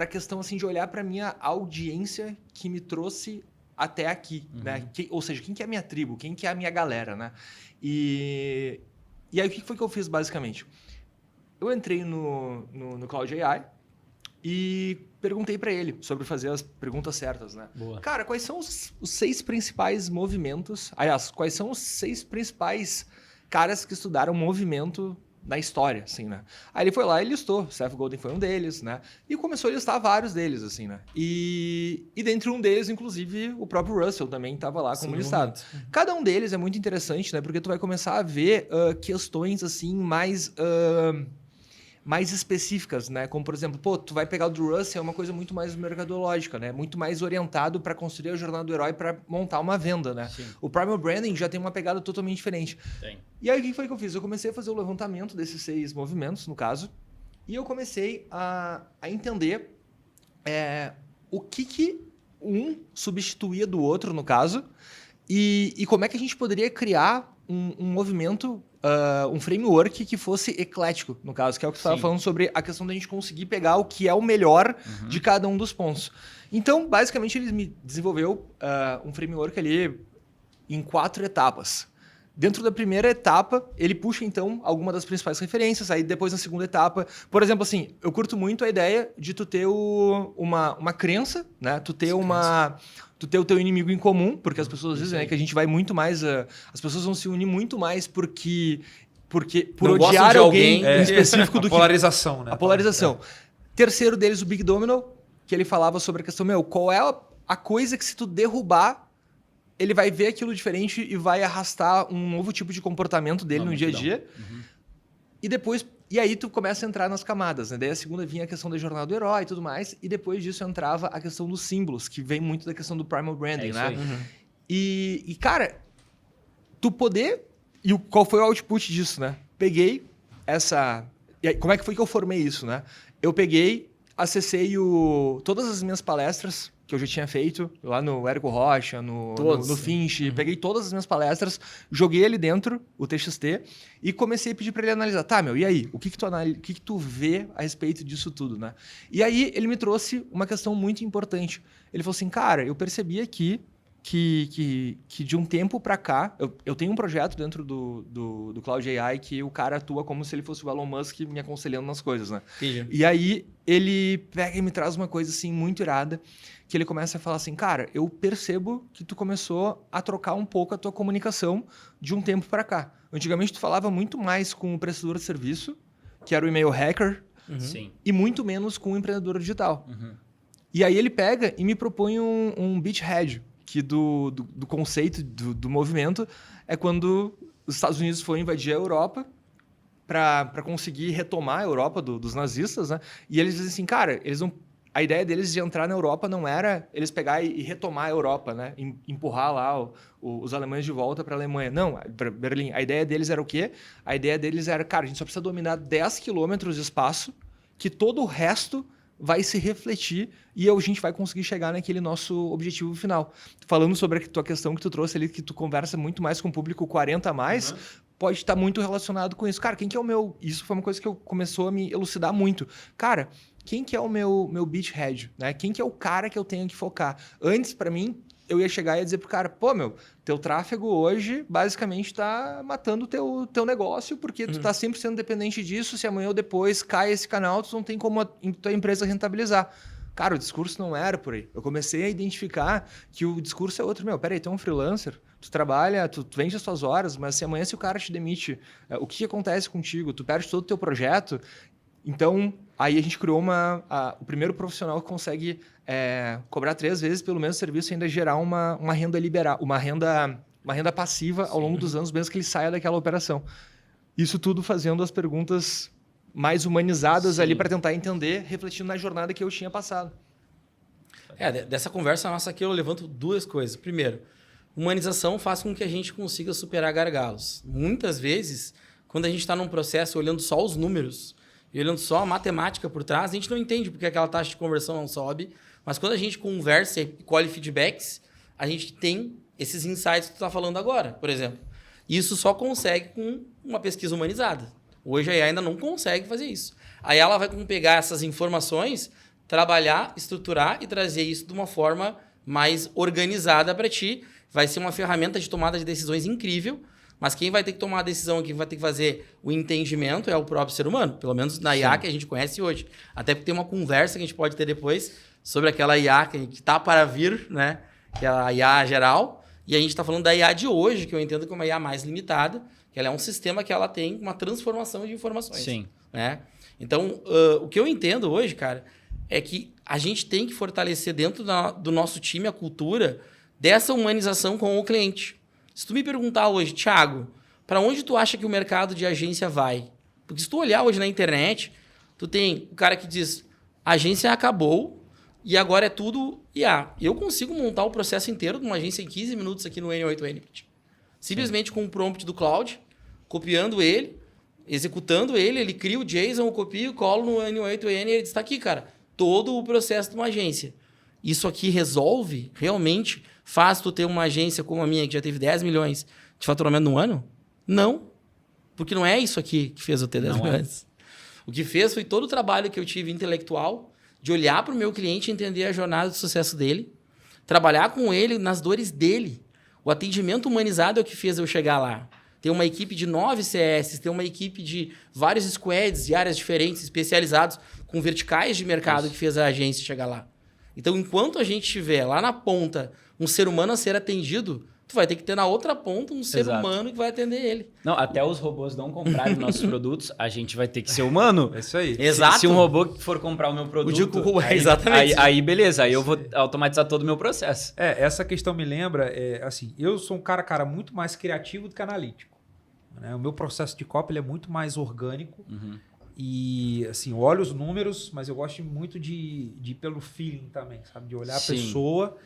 questão, assim, de olhar pra minha audiência que me trouxe até aqui, né? Ou seja, quem que é a minha tribo? Quem que é a minha galera, né? E aí, o que foi que eu fiz, basicamente? Eu entrei no Cloud AI e perguntei para ele sobre fazer as perguntas certas, né? Boa. Cara, quais são os 6 principais movimentos... Aliás, quais são os 6 principais caras que estudaram movimento na história, assim, né? Aí ele foi lá e listou. Seth Godin foi um deles, né? E começou a listar vários deles, assim, né? E dentre um deles, inclusive, o próprio Russell também estava lá como listado. Cada um deles é muito interessante, né? Porque tu vai começar a ver questões, assim, mais específicas, né? Como, por exemplo, tu vai pegar o do Russell, é uma coisa muito mais mercadológica, né? Muito mais orientado para construir a jornada do herói para montar uma venda, né? Sim. O Primal Branding já tem uma pegada totalmente diferente. Tem. E aí, o que foi que eu fiz? Eu comecei a fazer o levantamento desses 6 movimentos, no caso, e eu comecei a entender o que um substituía do outro, no caso, e como é que a gente poderia criar um movimento, um framework que fosse eclético, no caso, que é o que você estava falando sobre a questão da gente conseguir pegar o que é o melhor de cada um dos pontos. Então, basicamente, ele me desenvolveu um framework ali em 4 etapas. Dentro da primeira etapa, ele puxa, então, alguma das principais referências. Aí, depois, na segunda etapa... Por exemplo, assim, eu curto muito a ideia de tu ter uma crença, né? Tu ter o teu inimigo em comum, porque as pessoas dizem, né, que a gente vai muito mais... as pessoas vão se unir muito mais por não odiar alguém em específico do que... A polarização, né? A polarização. Terceiro deles, o Big Domino, que ele falava sobre a questão, qual é a coisa que se tu derrubar, ele vai ver aquilo diferente e vai arrastar um novo tipo de comportamento dele no dia a dia. E aí tu começa a entrar nas camadas, né? Daí a segunda vinha a questão da jornada do herói e tudo mais, e depois disso entrava a questão dos símbolos, que vem muito da questão do Primal Branding, né? E, cara, tu poder... E qual foi o output disso, né? Peguei essa... E aí, como é que foi que eu formei isso, né? Eu peguei, acessei todas as minhas palestras que eu já tinha feito, lá no Érico Rocha, no Finch, peguei todas as minhas palestras, joguei ali dentro, o TXT, e comecei a pedir para ele analisar. Tá, e aí? O que que tu vê a respeito disso tudo, né? E aí ele me trouxe uma questão muito importante. Ele falou assim, cara, eu percebi aqui que de um tempo para cá, eu tenho um projeto dentro do Cloud AI que o cara atua como se ele fosse o Elon Musk me aconselhando nas coisas, né? Entendi. E aí ele pega e me traz uma coisa assim muito irada, que ele começa a falar assim, cara, eu percebo que tu começou a trocar um pouco a tua comunicação de um tempo para cá. Antigamente tu falava muito mais com o prestador de serviço, que era o email hacker, Sim. e muito menos com o empreendedor digital. E aí ele pega e me propõe um beachhead, que do conceito do movimento é quando os Estados Unidos foram invadir a Europa para conseguir retomar a Europa dos nazistas, né? E eles dizem assim, cara, a ideia deles de entrar na Europa não era eles pegar e retomar a Europa, né? Empurrar lá os alemães de volta para a Alemanha. Não, para Berlim. A ideia deles era o quê? A ideia deles era, cara, a gente só precisa dominar 10 quilômetros de espaço, que todo o resto vai se refletir e a gente vai conseguir chegar naquele nosso objetivo final. Falando sobre a tua questão que tu trouxe ali, que tu conversa muito mais com o público 40 a mais, pode estar muito relacionado com isso. Cara, quem que é o meu... Isso foi uma coisa que começou a me elucidar muito. Cara, quem que é o meu beachhead, né? Quem que é o cara que eu tenho que focar? Antes, para mim, eu ia chegar e ia dizer pro cara, teu tráfego hoje basicamente tá matando o teu negócio, porque tu tá sempre sendo dependente disso, se amanhã ou depois cai esse canal, tu não tem como a tua empresa rentabilizar. Cara, o discurso não era por aí. Eu comecei a identificar que o discurso é outro. Peraí, tu é um freelancer, tu trabalha, tu vende as tuas horas, mas se amanhã o cara te demite, o que acontece contigo? Tu perde todo o teu projeto. Então, aí a gente criou o primeiro profissional que consegue cobrar 3 vezes pelo mesmo serviço e ainda gerar uma renda liberal, uma renda passiva ao longo dos anos, mesmo que ele saia daquela operação. Isso tudo fazendo as perguntas mais humanizadas ali para tentar entender, refletindo na jornada que eu tinha passado. Dessa conversa nossa aqui eu levanto 2 coisas. Primeiro, humanização faz com que a gente consiga superar gargalos. Muitas vezes, quando a gente está num processo olhando só os números e olhando só a matemática por trás, a gente não entende porque aquela taxa de conversão não sobe. Mas quando a gente conversa e colhe feedbacks, a gente tem esses insights que tu está falando agora, por exemplo. Isso só consegue com uma pesquisa humanizada. Hoje a IA ainda não consegue fazer isso. Aí ela vai pegar essas informações, trabalhar, estruturar e trazer isso de uma forma mais organizada para ti. Vai ser uma ferramenta de tomada de decisões incrível, mas quem vai ter que tomar a decisão, quem vai ter que fazer o entendimento é o próprio ser humano, pelo menos na IA que a gente conhece hoje. Até porque tem uma conversa que a gente pode ter depois sobre aquela IA que está para vir, né? Que é a IA geral, e a gente está falando da IA de hoje, que eu entendo que é uma IA mais limitada, que ela é um sistema que ela tem uma transformação de informações. Sim. Né? Então, o que eu entendo hoje, cara, é que a gente tem que fortalecer dentro do nosso time a cultura dessa humanização com o cliente. Se tu me perguntar hoje, Thiago, para onde tu acha que o mercado de agência vai? Porque se tu olhar hoje na internet, tu tem o cara que diz, a agência acabou e agora é tudo IA. Eu consigo montar o processo inteiro de uma agência em 15 minutos aqui no N8N. Simplesmente com um prompt do Cloud, copiando ele, executando ele, ele cria o JSON, eu copio, colo no N8N e ele está aqui, cara. Todo o processo de uma agência. Isso aqui resolve, realmente, faz tu ter uma agência como a minha, que já teve 10 milhões de faturamento no ano? Não. Porque não é isso aqui que fez eu ter 10 milhões. O que fez foi todo o trabalho que eu tive intelectual, de olhar para o meu cliente e entender a jornada de sucesso dele, trabalhar com ele nas dores dele. O atendimento humanizado é o que fez eu chegar lá. Ter uma equipe de 9 CS, ter uma equipe de vários squads de áreas diferentes, especializados, com verticais de mercado que fez a agência chegar lá. Então, enquanto a gente tiver lá na ponta um ser humano a ser atendido, tu vai ter que ter na outra ponta um ser humano que vai atender ele. Não, até os robôs não comprarem nossos produtos, a gente vai ter que ser humano. É isso aí. Exato. Se um robô for comprar o meu produto, exatamente. aí beleza, aí eu vou automatizar todo o meu processo. Essa questão me lembra, assim, eu sou um cara muito mais criativo do que analítico. Né? O meu processo de copy ele é muito mais orgânico. E, assim, eu olho os números, mas eu gosto muito de ir pelo feeling também, sabe? De olhar a pessoa.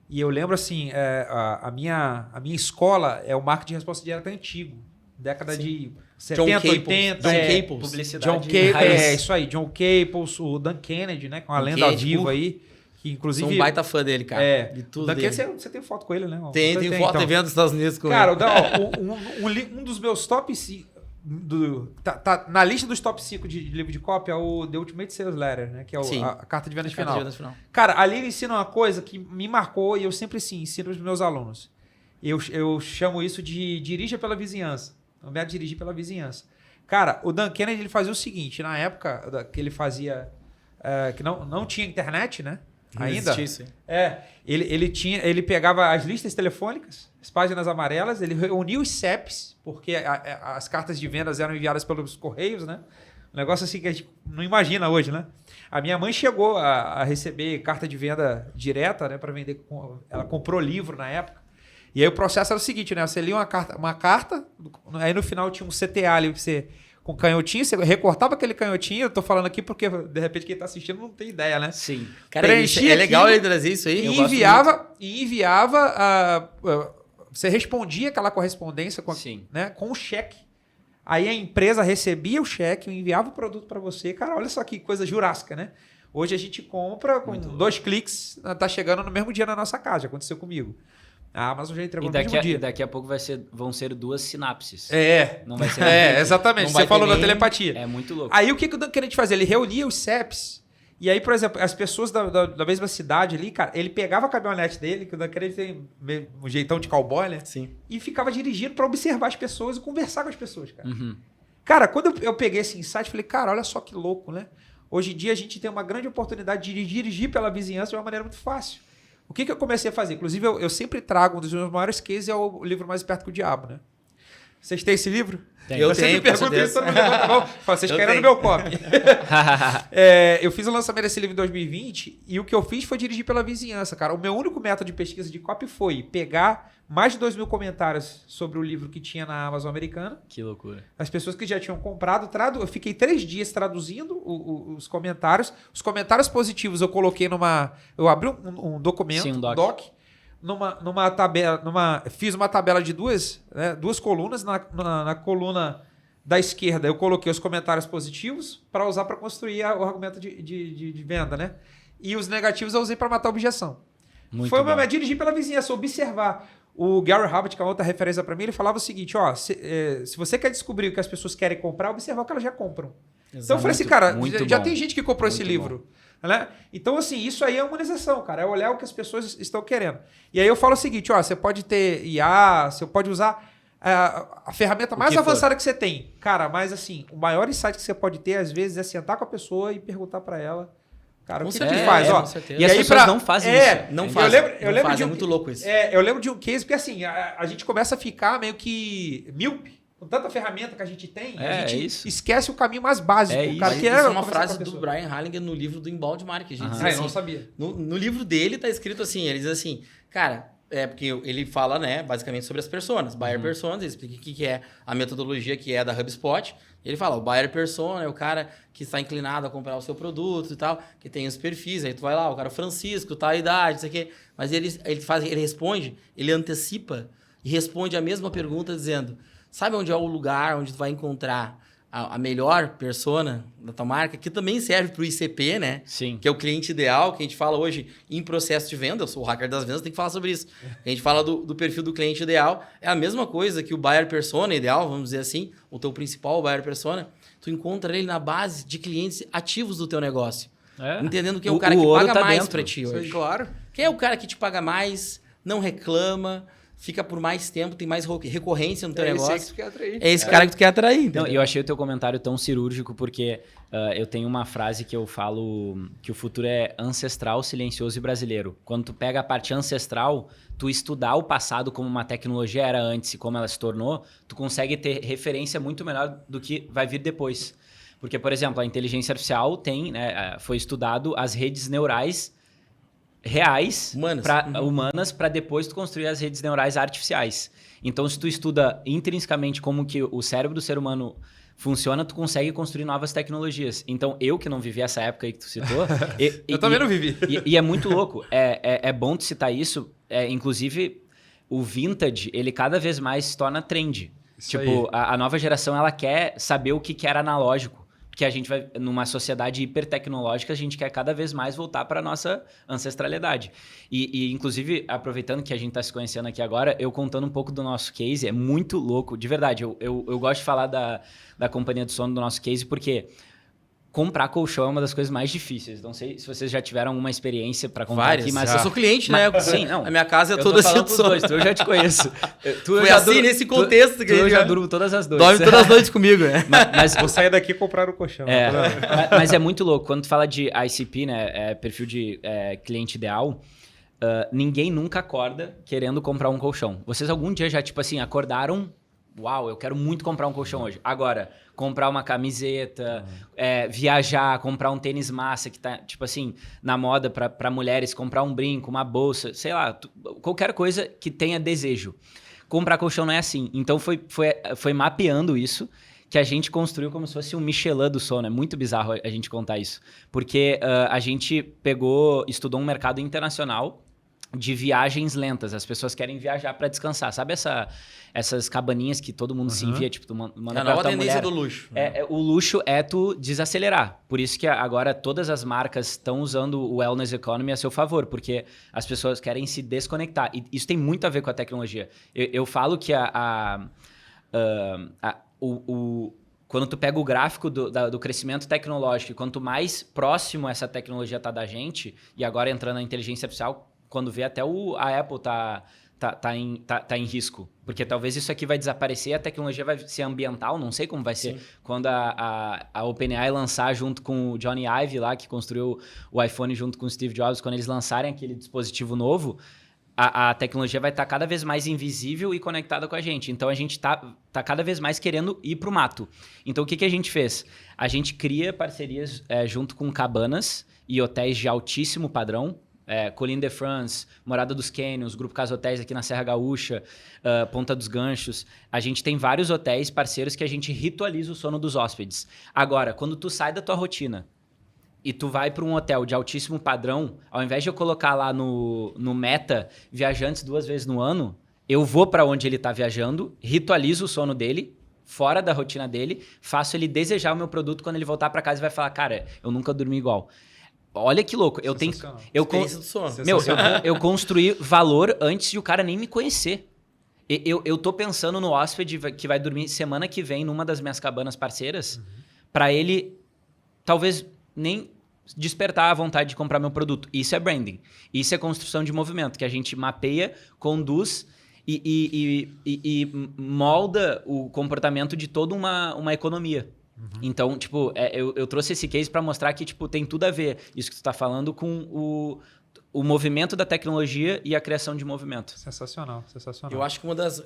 E eu lembro, assim, a minha escola é o marketing de resposta direta antigo. Década de 70, 80. John Caples. Publicidade. Isso aí. John Caples, o Dan Kennedy, né? Com a lenda viva aí. Que, inclusive... Sou um baita fã dele, cara. De tudo Dan Kennedy, você tem foto com ele, né? Tem foto então. evento dos Estados Unidos com cara, ele. Cara, um dos meus top 5... Tá na lista dos top 5 de livro de copy é o The Ultimate Sales Letter, né? Que é a carta de vendas final. Cara, ali ele ensina uma coisa que me marcou e eu sempre ensino para os meus alunos. Eu chamo isso de dirija pela vizinhança. Não é dirigir pela vizinhança. Cara, o Dan Kennedy ele fazia o seguinte, na época que ele fazia... que não tinha internet, né? Ainda. Ele pegava as listas telefônicas, as páginas amarelas, ele reunia os CEPs, porque as cartas de vendas eram enviadas pelos correios, né? Um negócio assim que a gente não imagina hoje, né? A minha mãe chegou a receber carta de venda direta, né? Para vender. Ela comprou livro na época. E aí o processo era o seguinte, né? Você lia uma carta, aí no final tinha um CTA ali pra você... Com canhotinho, você recortava aquele canhotinho, eu tô falando aqui porque, de repente, quem tá assistindo não tem ideia, né? Sim. Cara, é legal ele trazer isso aí. E enviava você respondia aquela correspondência com o cheque. Aí a empresa recebia o cheque, enviava o produto para você. Cara, olha só que coisa jurássica, né? Hoje a gente compra com 2 cliques, tá chegando no mesmo dia na nossa casa, já aconteceu comigo. A Amazon já entregou no mesmo dia. E daqui a pouco vão ser 2 sinapses. Não vai ser exatamente. Você falou da telepatia. É muito louco. Aí o que o Dan Kennedy fazia? Ele reunia os CEPs. E aí, por exemplo, as pessoas da mesma cidade ali, cara, ele pegava a caminhonete dele, que o Dan Kennedy tem um jeitão de cowboy, né? Sim. E ficava dirigindo para observar as pessoas e conversar com as pessoas, cara. Cara, quando eu peguei esse insight, falei, cara, olha só que louco, né? Hoje em dia a gente tem uma grande oportunidade de dirigir pela vizinhança de uma maneira muito fácil. O que eu comecei a fazer? Inclusive, eu sempre trago um dos meus maiores cases, é o livro Mais Esperto que o Diabo, né? Vocês têm esse livro? Eu sempre pergunto isso, todo mundo levanta a mão. Vocês querem no meu copy. Eu fiz o lançamento desse livro em 2020 e o que eu fiz foi dirigir pela vizinhança, cara. O meu único método de pesquisa de copy foi pegar mais de 2.000 comentários sobre o livro que tinha na Amazon americana. Que loucura. As pessoas que já tinham comprado, eu fiquei 3 dias traduzindo os comentários. Os comentários positivos eu coloquei eu abri um documento, Sim, um doc, numa tabela, fiz uma tabela de 2 colunas. Na coluna da esquerda eu coloquei os comentários positivos para usar para construir o argumento de venda, né? E os negativos eu usei para matar a objeção. Muito Foi bom. dirigir pela vizinhança, observar. O Gary Halbert, que é outra referência para mim, ele falava o seguinte, ó, se você quer descobrir o que as pessoas querem comprar, observar o que elas já compram. Então eu falei assim, cara, muito já bom. tem gente que comprou esse Muito livro. Né? Então, assim, isso aí é humanização, cara. É olhar o que as pessoas estão querendo. E aí eu falo o seguinte, ó, você pode ter IA, você pode usar a ferramenta mais avançada que você tem. Cara, mas assim, o maior insight que você pode ter, às vezes, é sentar com a pessoa e perguntar para ela, cara, o que que faz? Ó, com certeza. E as pessoas não fazem isso. Não fazem. Eu lembro de é muito louco isso. eu lembro de um case, porque assim, a gente começa a ficar meio que míope. Com tanta ferramenta que a gente tem, a gente esquece o caminho mais básico. Cara, Isso é uma frase do Brian Halligan no livro do Inbound Marketing. Eu não sabia. No livro dele tá escrito assim, ele diz assim, cara, porque ele fala, né, basicamente sobre as personas, buyer personas, ele explica o que é a metodologia que é da HubSpot. Ele fala, o buyer persona é o cara que está inclinado a comprar o seu produto e tal, que tem os perfis, aí tu vai lá, o cara Francisco, tal idade, não sei o quê. Mas ele responde, ele antecipa e responde a mesma pergunta dizendo, sabe onde é o lugar onde tu vai encontrar a melhor persona da tua marca, que também serve para o ICP, né? Sim. Que é o cliente ideal, que a gente fala hoje em processo de venda. Eu sou o hacker das vendas, tem que falar sobre isso. A gente fala do perfil do cliente ideal. É a mesma coisa que o buyer persona ideal, vamos dizer assim, o teu principal buyer persona. Tu encontra ele na base de clientes ativos do teu negócio. Entendendo que é o cara que paga mais para ti hoje. Claro. Quem é o cara que te paga mais, não reclama, fica por mais tempo, tem mais recorrência no teu negócio. Esse que tu quer atrair. É esse cara que tu quer atrair. Não, eu achei o teu comentário tão cirúrgico porque eu tenho uma frase que eu falo que o futuro é ancestral, silencioso e brasileiro. Quando tu pega a parte ancestral, tu estudar o passado como uma tecnologia era antes e como ela se tornou, tu consegue ter referência muito melhor do que vai vir depois. Porque, por exemplo, a inteligência artificial foi estudado as redes neurais reais humanas para depois tu construir as redes neurais artificiais. Então, se tu estuda intrinsecamente como que o cérebro do ser humano funciona, tu consegue construir novas tecnologias. Então, eu que não vivi essa época aí que tu citou... eu também não vivi. E é muito louco. É bom tu citar isso. Inclusive, o vintage, ele cada vez mais se torna trend. Isso tipo, a nova geração, ela quer saber o que era analógico. Porque a gente vai, numa sociedade hipertecnológica, a gente quer cada vez mais voltar para a nossa ancestralidade. E, inclusive, aproveitando que a gente está se conhecendo aqui agora, eu contando um pouco do nosso case, é muito louco. De verdade, eu gosto de falar da companhia do sono do nosso case, porque comprar colchão é uma das coisas mais difíceis. Não sei se vocês já tiveram alguma experiência para comprar aqui, mas... Eu sou cliente, né? Sim, não. A minha casa é toda assim. Eu já te conheço. Foi assim, nesse contexto que eu já durmo todas as noites. Dorme todas as noites comigo, né? Mas vou sair daqui e comprar o colchão. Mas é muito louco. Quando tu fala de ICP, né? Perfil de cliente ideal, ninguém nunca acorda querendo comprar um colchão. Vocês algum dia já, tipo assim, acordaram... Uau, eu quero muito comprar um colchão hoje. Agora, comprar uma camiseta, viajar, comprar um tênis massa que tá, tipo assim, na moda para mulheres, comprar um brinco, uma bolsa, sei lá, qualquer coisa que tenha desejo. Comprar colchão não é assim. Então, foi mapeando isso que a gente construiu como se fosse um Michelin do sono. É muito bizarro a gente contar isso. Porque a gente estudou um mercado internacional de viagens lentas. As pessoas querem viajar para descansar. Sabe essas cabaninhas que todo mundo se envia? Tipo, tu manda a nova tendência do luxo. O luxo é tu desacelerar. Por isso que agora todas as marcas estão usando o Wellness Economy a seu favor, porque as pessoas querem se desconectar. E isso tem muito a ver com a tecnologia. Eu falo que quando tu pega o gráfico do crescimento tecnológico, e quanto mais próximo essa tecnologia está da gente, e agora entrando na inteligência artificial, quando vê até a Apple tá em risco. Porque talvez isso aqui vai desaparecer, a tecnologia vai ser ambiental, não sei como vai ser. Sim. Quando a OpenAI lançar junto com o Johnny Ive lá, que construiu o iPhone junto com o Steve Jobs, quando eles lançarem aquele dispositivo novo, a tecnologia vai estar cada vez mais invisível e conectada com a gente. Então, a gente tá cada vez mais querendo ir para o mato. Então, o que a gente fez? A gente cria parcerias junto com cabanas e hotéis de altíssimo padrão, Colline de France, Morada dos Canyons, Grupo Casa Hotéis aqui na Serra Gaúcha, Ponta dos Ganchos. A gente tem vários hotéis parceiros que a gente ritualiza o sono dos hóspedes. Agora, quando tu sai da tua rotina e tu vai para um hotel de altíssimo padrão, ao invés de eu colocar lá no Meta viajantes 2 vezes no ano, eu vou para onde ele está viajando, ritualizo o sono dele, fora da rotina dele, faço ele desejar o meu produto quando ele voltar para casa e vai falar, cara, eu nunca dormi igual. olha que louco. Experiência do sono. Eu construí valor antes de o cara nem me conhecer. Eu tô pensando no hóspede que vai dormir semana que vem numa das minhas cabanas parceiras, para ele talvez nem despertar a vontade de comprar meu produto. Isso é branding. Isso é construção de movimento, que a gente mapeia, conduz e molda o comportamento de toda uma economia. Então, tipo, eu trouxe esse case para mostrar que tipo, tem tudo a ver, isso que tu tá falando, com o movimento da tecnologia e a criação de movimento. Sensacional. Eu acho que uma das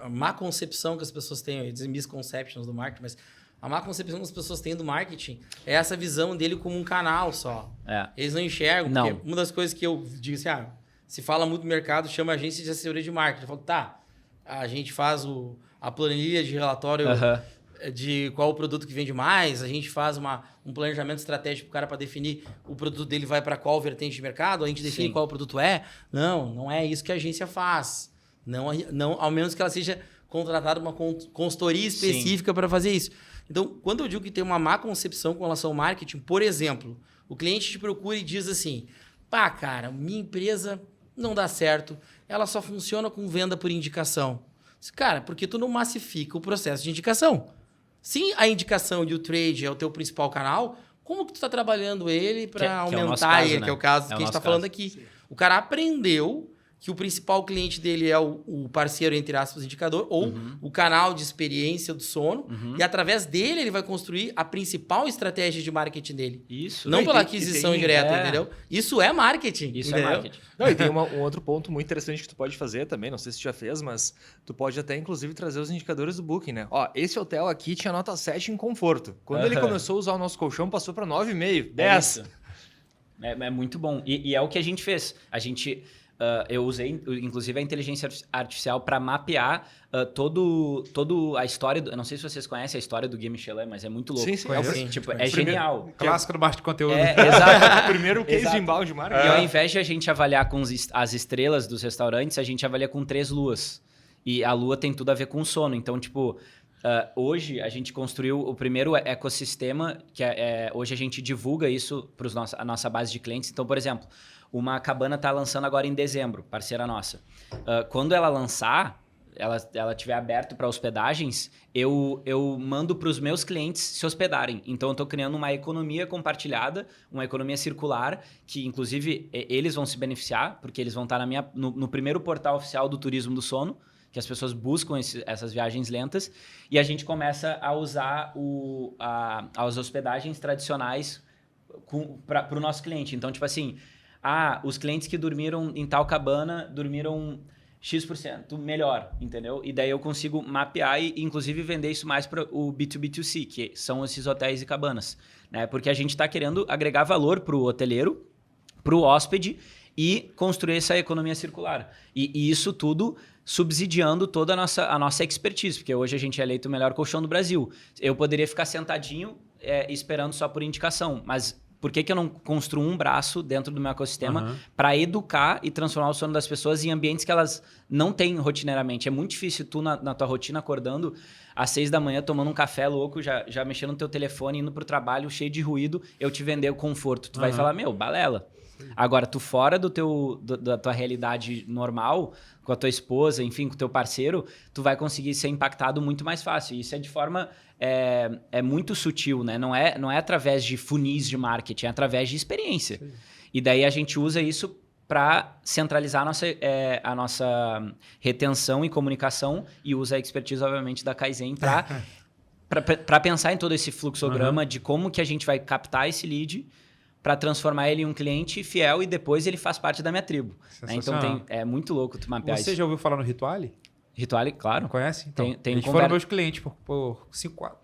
má concepção que as pessoas têm, dizem misconceptions do marketing, mas a má concepção que as pessoas têm do marketing é essa visão dele como um canal só. Eles não enxergam, porque uma das coisas que eu digo assim, se fala muito no mercado, chama a agência de assessoria de marketing. Eu falo, a gente faz a planilha de relatório de qual o produto que vende mais, a gente faz um planejamento estratégico para o cara para definir o produto dele vai para qual vertente de mercado, a gente define qual o produto é. Não é isso que a agência faz. Não, ao menos que ela seja contratada uma consultoria específica para fazer isso. Então, quando eu digo que tem uma má concepção com relação ao marketing, por exemplo, o cliente te procura e diz assim, cara, minha empresa não dá certo, ela só funciona com venda por indicação. Cara, porque tu não massifica o processo de indicação? Se a indicação e o trade é o teu principal canal, como que tu está trabalhando ele para aumentar ele, que é o caso que a gente está falando aqui? Sim. O cara aprendeu que o principal cliente dele é o parceiro, entre aspas, indicador, ou o canal de experiência do sono, e através dele ele vai construir a principal estratégia de marketing dele. Isso. Não pela aquisição direta, entendeu? Isso é marketing. Isso é marketing. Não, e tem um outro ponto muito interessante que tu pode fazer também, não sei se tu já fez, mas tu pode até, inclusive, trazer os indicadores do Booking, né? Esse hotel aqui tinha nota 7 em conforto. Quando ele começou a usar o nosso colchão, passou para 9,5, 10. É muito bom. E é o que a gente fez. Eu usei, inclusive, a inteligência artificial para mapear toda a história. Eu não sei se vocês conhecem a história do Guia Michelin, mas é muito louco. Sim. É genial. Clássico do marketing de conteúdo. Exato. Primeiro case de embalde de marca. E ao invés de a gente avaliar com as estrelas dos restaurantes, a gente avalia com 3 luas. E a lua tem tudo a ver com o sono. Então, tipo, hoje a gente construiu o primeiro ecossistema, que hoje a gente divulga isso para a nossa base de clientes. Então, por exemplo, uma cabana está lançando agora em dezembro, parceira nossa. Quando ela lançar, ela tiver aberto para hospedagens, eu mando para os meus clientes se hospedarem. Então, eu estou criando uma economia compartilhada, uma economia circular, que, inclusive, eles vão se beneficiar, porque eles vão estar no primeiro portal oficial do turismo do sono, que as pessoas buscam essas viagens lentas, e a gente começa a usar as hospedagens tradicionais para o nosso cliente. Então, tipo assim, os clientes que dormiram em tal cabana dormiram X% melhor, entendeu? E daí eu consigo mapear e, inclusive, vender isso mais para o B2B2C, que são esses hotéis e cabanas, né? Porque a gente está querendo agregar valor para o hoteleiro, para o hóspede e construir essa economia circular. E isso tudo subsidiando toda a nossa expertise, porque hoje a gente é eleito o melhor colchão do Brasil. Eu poderia ficar sentadinho esperando só por indicação, mas por que eu não construo um braço dentro do meu ecossistema para educar e transformar o sono das pessoas em ambientes que elas não têm rotineiramente? É muito difícil tu, na tua rotina, acordando às 6 da manhã, tomando um café louco, já mexendo no teu telefone, indo pro trabalho, cheio de ruído, eu te vender o conforto. Tu vai falar, balela. Agora, tu fora da tua realidade normal, com a tua esposa, enfim, com o teu parceiro, tu vai conseguir ser impactado muito mais fácil. Isso é de forma muito sutil, né? Não é através de funis de marketing, é através de experiência. Sim. E daí a gente usa isso para centralizar a nossa retenção e comunicação e usa a expertise, obviamente, da Kaizen para pensar em todo esse fluxograma de como que a gente vai captar esse lead para transformar ele em um cliente fiel e depois ele faz parte da minha tribo. Né? Então é muito louco tu mapear isso. Você já ouviu falar no Rituale? Rituale, claro. Conhece? Então, eles foram meus clientes por 5 anos.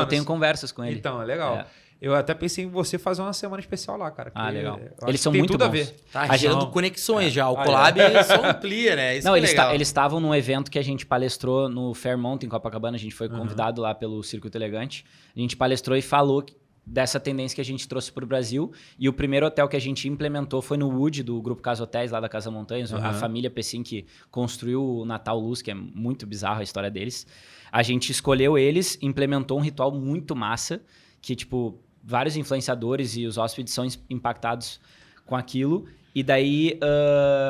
Eu tenho conversas com ele. Então, é legal. Eu até pensei em você fazer uma semana especial lá, cara. Legal. Eles são muito bons. Tem tudo a ver. Tá gerando conexões já. O Collab só amplia, né? Isso eles estavam num evento que a gente palestrou no Fairmont, em Copacabana. A gente foi convidado lá pelo Circuito Elegante. A gente palestrou e falou dessa tendência que a gente trouxe para o Brasil. E o primeiro hotel que a gente implementou foi no Wood, do Grupo Casa Hotéis, lá da Casa Montanhas. A família Pessim, que construiu o Natal Luz, que é muito bizarro a história deles. A gente escolheu eles, implementou um ritual muito massa, que, tipo, vários influenciadores e os hóspedes são impactados com aquilo. E daí,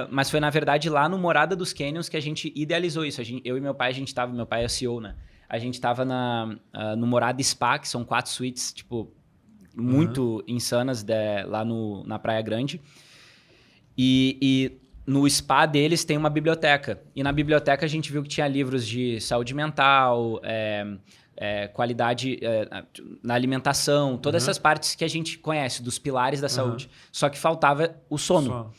mas foi na verdade lá no Morada dos Canyons que a gente idealizou isso. Eu e meu pai, meu pai é CEO, né? A gente tava no Morada Spa, que são 4 suítes, tipo, muito insanas lá na Praia Grande. E no spa deles tem uma biblioteca. E na biblioteca a gente viu que tinha livros de saúde mental, qualidade na alimentação, todas essas partes que a gente conhece, dos pilares da saúde. Só que faltava o sono.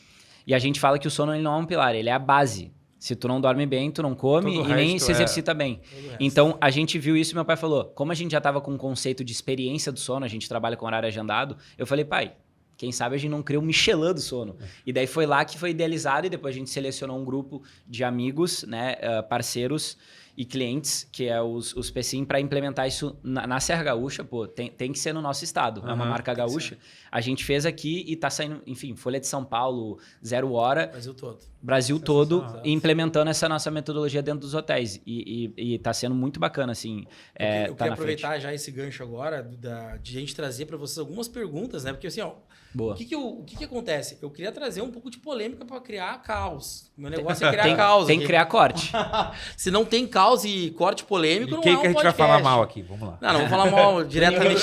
E a gente fala que o sono ele não é um pilar, ele é a base. Se tu não dorme bem, tu não come e nem se exercita bem. Então, a gente viu isso e meu pai falou, como a gente já estava com um conceito de experiência do sono, a gente trabalha com horário agendado, eu falei, pai, quem sabe a gente não cria um Michelin do sono. E daí foi lá que foi idealizado e depois a gente selecionou um grupo de amigos, né, parceiros e clientes, que é os PCIM, para implementar isso na Serra Gaúcha. Pô, tem que ser no nosso estado. É uma marca gaúcha. A gente fez aqui e tá saindo, enfim, Folha de São Paulo, 0 Hora. Brasil todo, implementando essa nossa metodologia dentro dos hotéis. E tá sendo muito bacana, assim. Eu queria aproveitar já esse gancho agora de a gente trazer para vocês algumas perguntas, né? Porque assim, ó, boa. O que acontece? Eu queria trazer um pouco de polêmica para criar caos. Meu negócio é criar caos. Tem que criar corte. Se não tem caos e corte polêmico, não é um podcast. Quem que a gente vai falar mal aqui? Vamos lá. Não vou falar mal diretamente.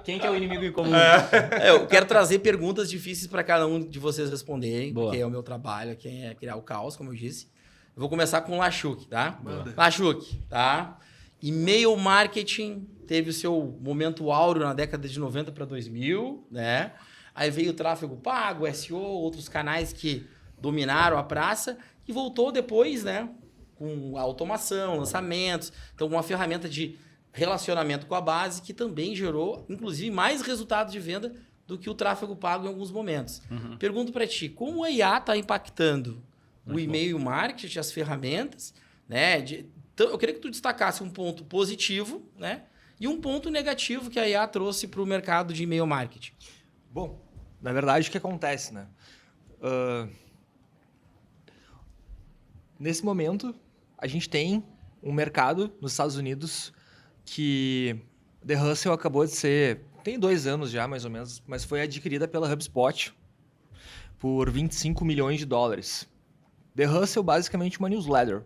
Quem que é o inimigo em comum? Eu quero trazer perguntas difíceis para cada um de vocês responderem, Boa. porque é o meu trabalho, aqui é criar o caos, como eu disse. Eu vou começar com o Lachuk, tá? Lachuk, tá? E-mail marketing teve o seu momento áureo na década de 90 para 2000, né? Aí veio o tráfego pago, SEO, outros canais que dominaram a praça e voltou depois, né? Com a automação, lançamentos. Então, uma ferramenta de relacionamento com a base que também gerou, inclusive, mais resultados de venda do que o tráfego pago em alguns momentos. Pergunto para ti, como a IA está impactando o e-mail marketing, as ferramentas, né? Então, eu queria que tu destacasse um ponto positivo, né? E um ponto negativo que a IA trouxe para o mercado de e-mail marketing. Bom, na verdade, o que acontece, né? Nesse momento, a gente tem um mercado nos Estados Unidos que The Hustle acabou de ser... Tem 2 anos já, mais ou menos, mas foi adquirida pela HubSpot por $25 milhões. The Hustle é basicamente uma newsletter,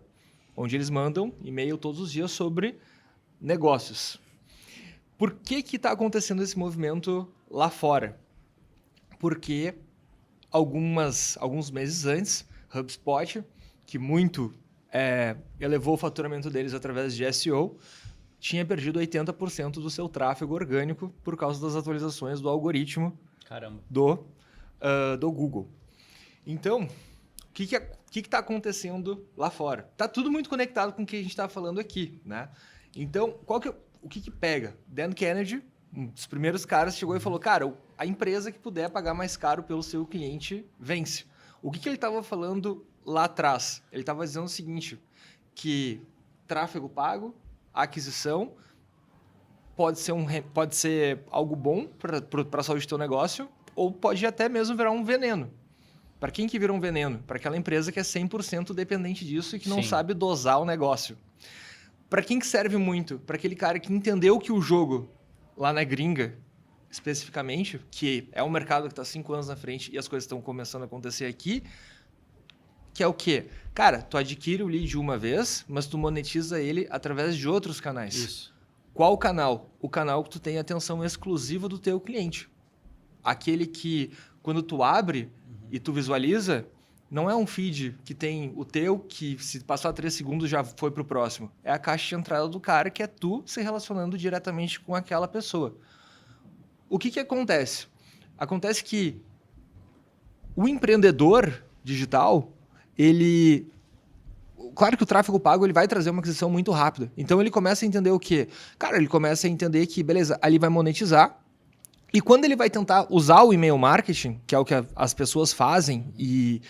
onde eles mandam e-mail todos os dias sobre negócios. Por que está acontecendo esse movimento lá fora? Porque alguns meses antes, HubSpot, que muito elevou o faturamento deles através de SEO, tinha perdido 80% do seu tráfego orgânico por causa das atualizações do algoritmo do Google. Então, o que está acontecendo lá fora? Está tudo muito conectado com o que a gente está falando aqui, né? Então, o que pega? Dan Kennedy, um dos primeiros caras, chegou e falou, cara, a empresa que puder pagar mais caro pelo seu cliente vence. O que ele estava falando lá atrás? Ele estava dizendo o seguinte, que tráfego pago, aquisição, pode ser algo bom para a saúde do teu negócio, ou pode até mesmo virar um veneno. Para quem que vira um veneno? Para aquela empresa que é 100% dependente disso e que não sabe dosar o negócio. Para quem que serve muito? Para aquele cara que entendeu que o jogo, lá na gringa, especificamente, que é um mercado que está 5 anos na frente e as coisas estão começando a acontecer aqui, que é o quê? Cara, tu adquire o lead uma vez, mas tu monetiza ele através de outros canais. Isso. Qual canal? O canal que tu tem atenção exclusiva do teu cliente. Aquele que, quando tu abre e tu visualiza, não é um feed que tem o teu, que se passar 3 segundos já foi pro próximo. É a caixa de entrada do cara, que é tu se relacionando diretamente com aquela pessoa. O que acontece? Acontece que o empreendedor digital, claro que o tráfego pago ele vai trazer uma aquisição muito rápida. Então ele começa a entender o quê? Cara, ele começa a entender que, beleza, ali vai monetizar. E quando ele vai tentar usar o e-mail marketing, que é o que as pessoas fazem, e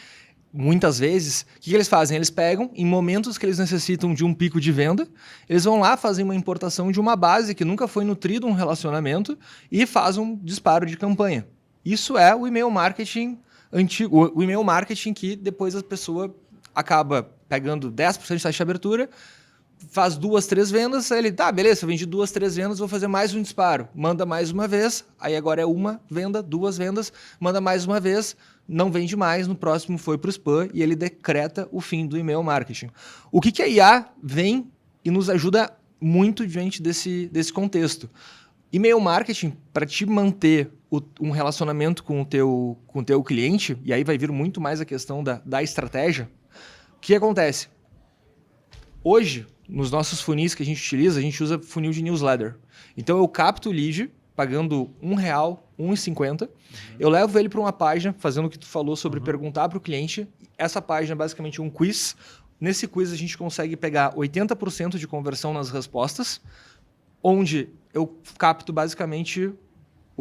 muitas vezes, o que eles fazem? Eles pegam, em momentos que eles necessitam de um pico de venda, eles vão lá, fazem uma importação de uma base que nunca foi nutrido um relacionamento e fazem um disparo de campanha. Isso é o e-mail marketing antigo, o e-mail marketing que depois a pessoa acaba pegando 10% de taxa de abertura, faz 2, 3 vendas, aí ele, tá, beleza, eu vendi 2, 3 vendas, vou fazer mais um disparo. Manda mais uma vez, aí agora é 1 venda, 2 vendas, manda mais uma vez, não vende mais, no próximo foi para o spam e ele decreta o fim do e-mail marketing. O que a IA vem e nos ajuda muito diante desse contexto? E-mail marketing, para te manter um relacionamento com o teu cliente, e aí vai vir muito mais a questão da estratégia, o que acontece? Hoje, nos nossos funis que a gente utiliza, a gente usa funil de newsletter. Então eu capto o lead pagando R$1, R$1,50. Eu levo ele para uma página, fazendo o que tu falou sobre perguntar para o cliente. Essa página é basicamente um quiz. Nesse quiz a gente consegue pegar 80% de conversão nas respostas, onde eu capto basicamente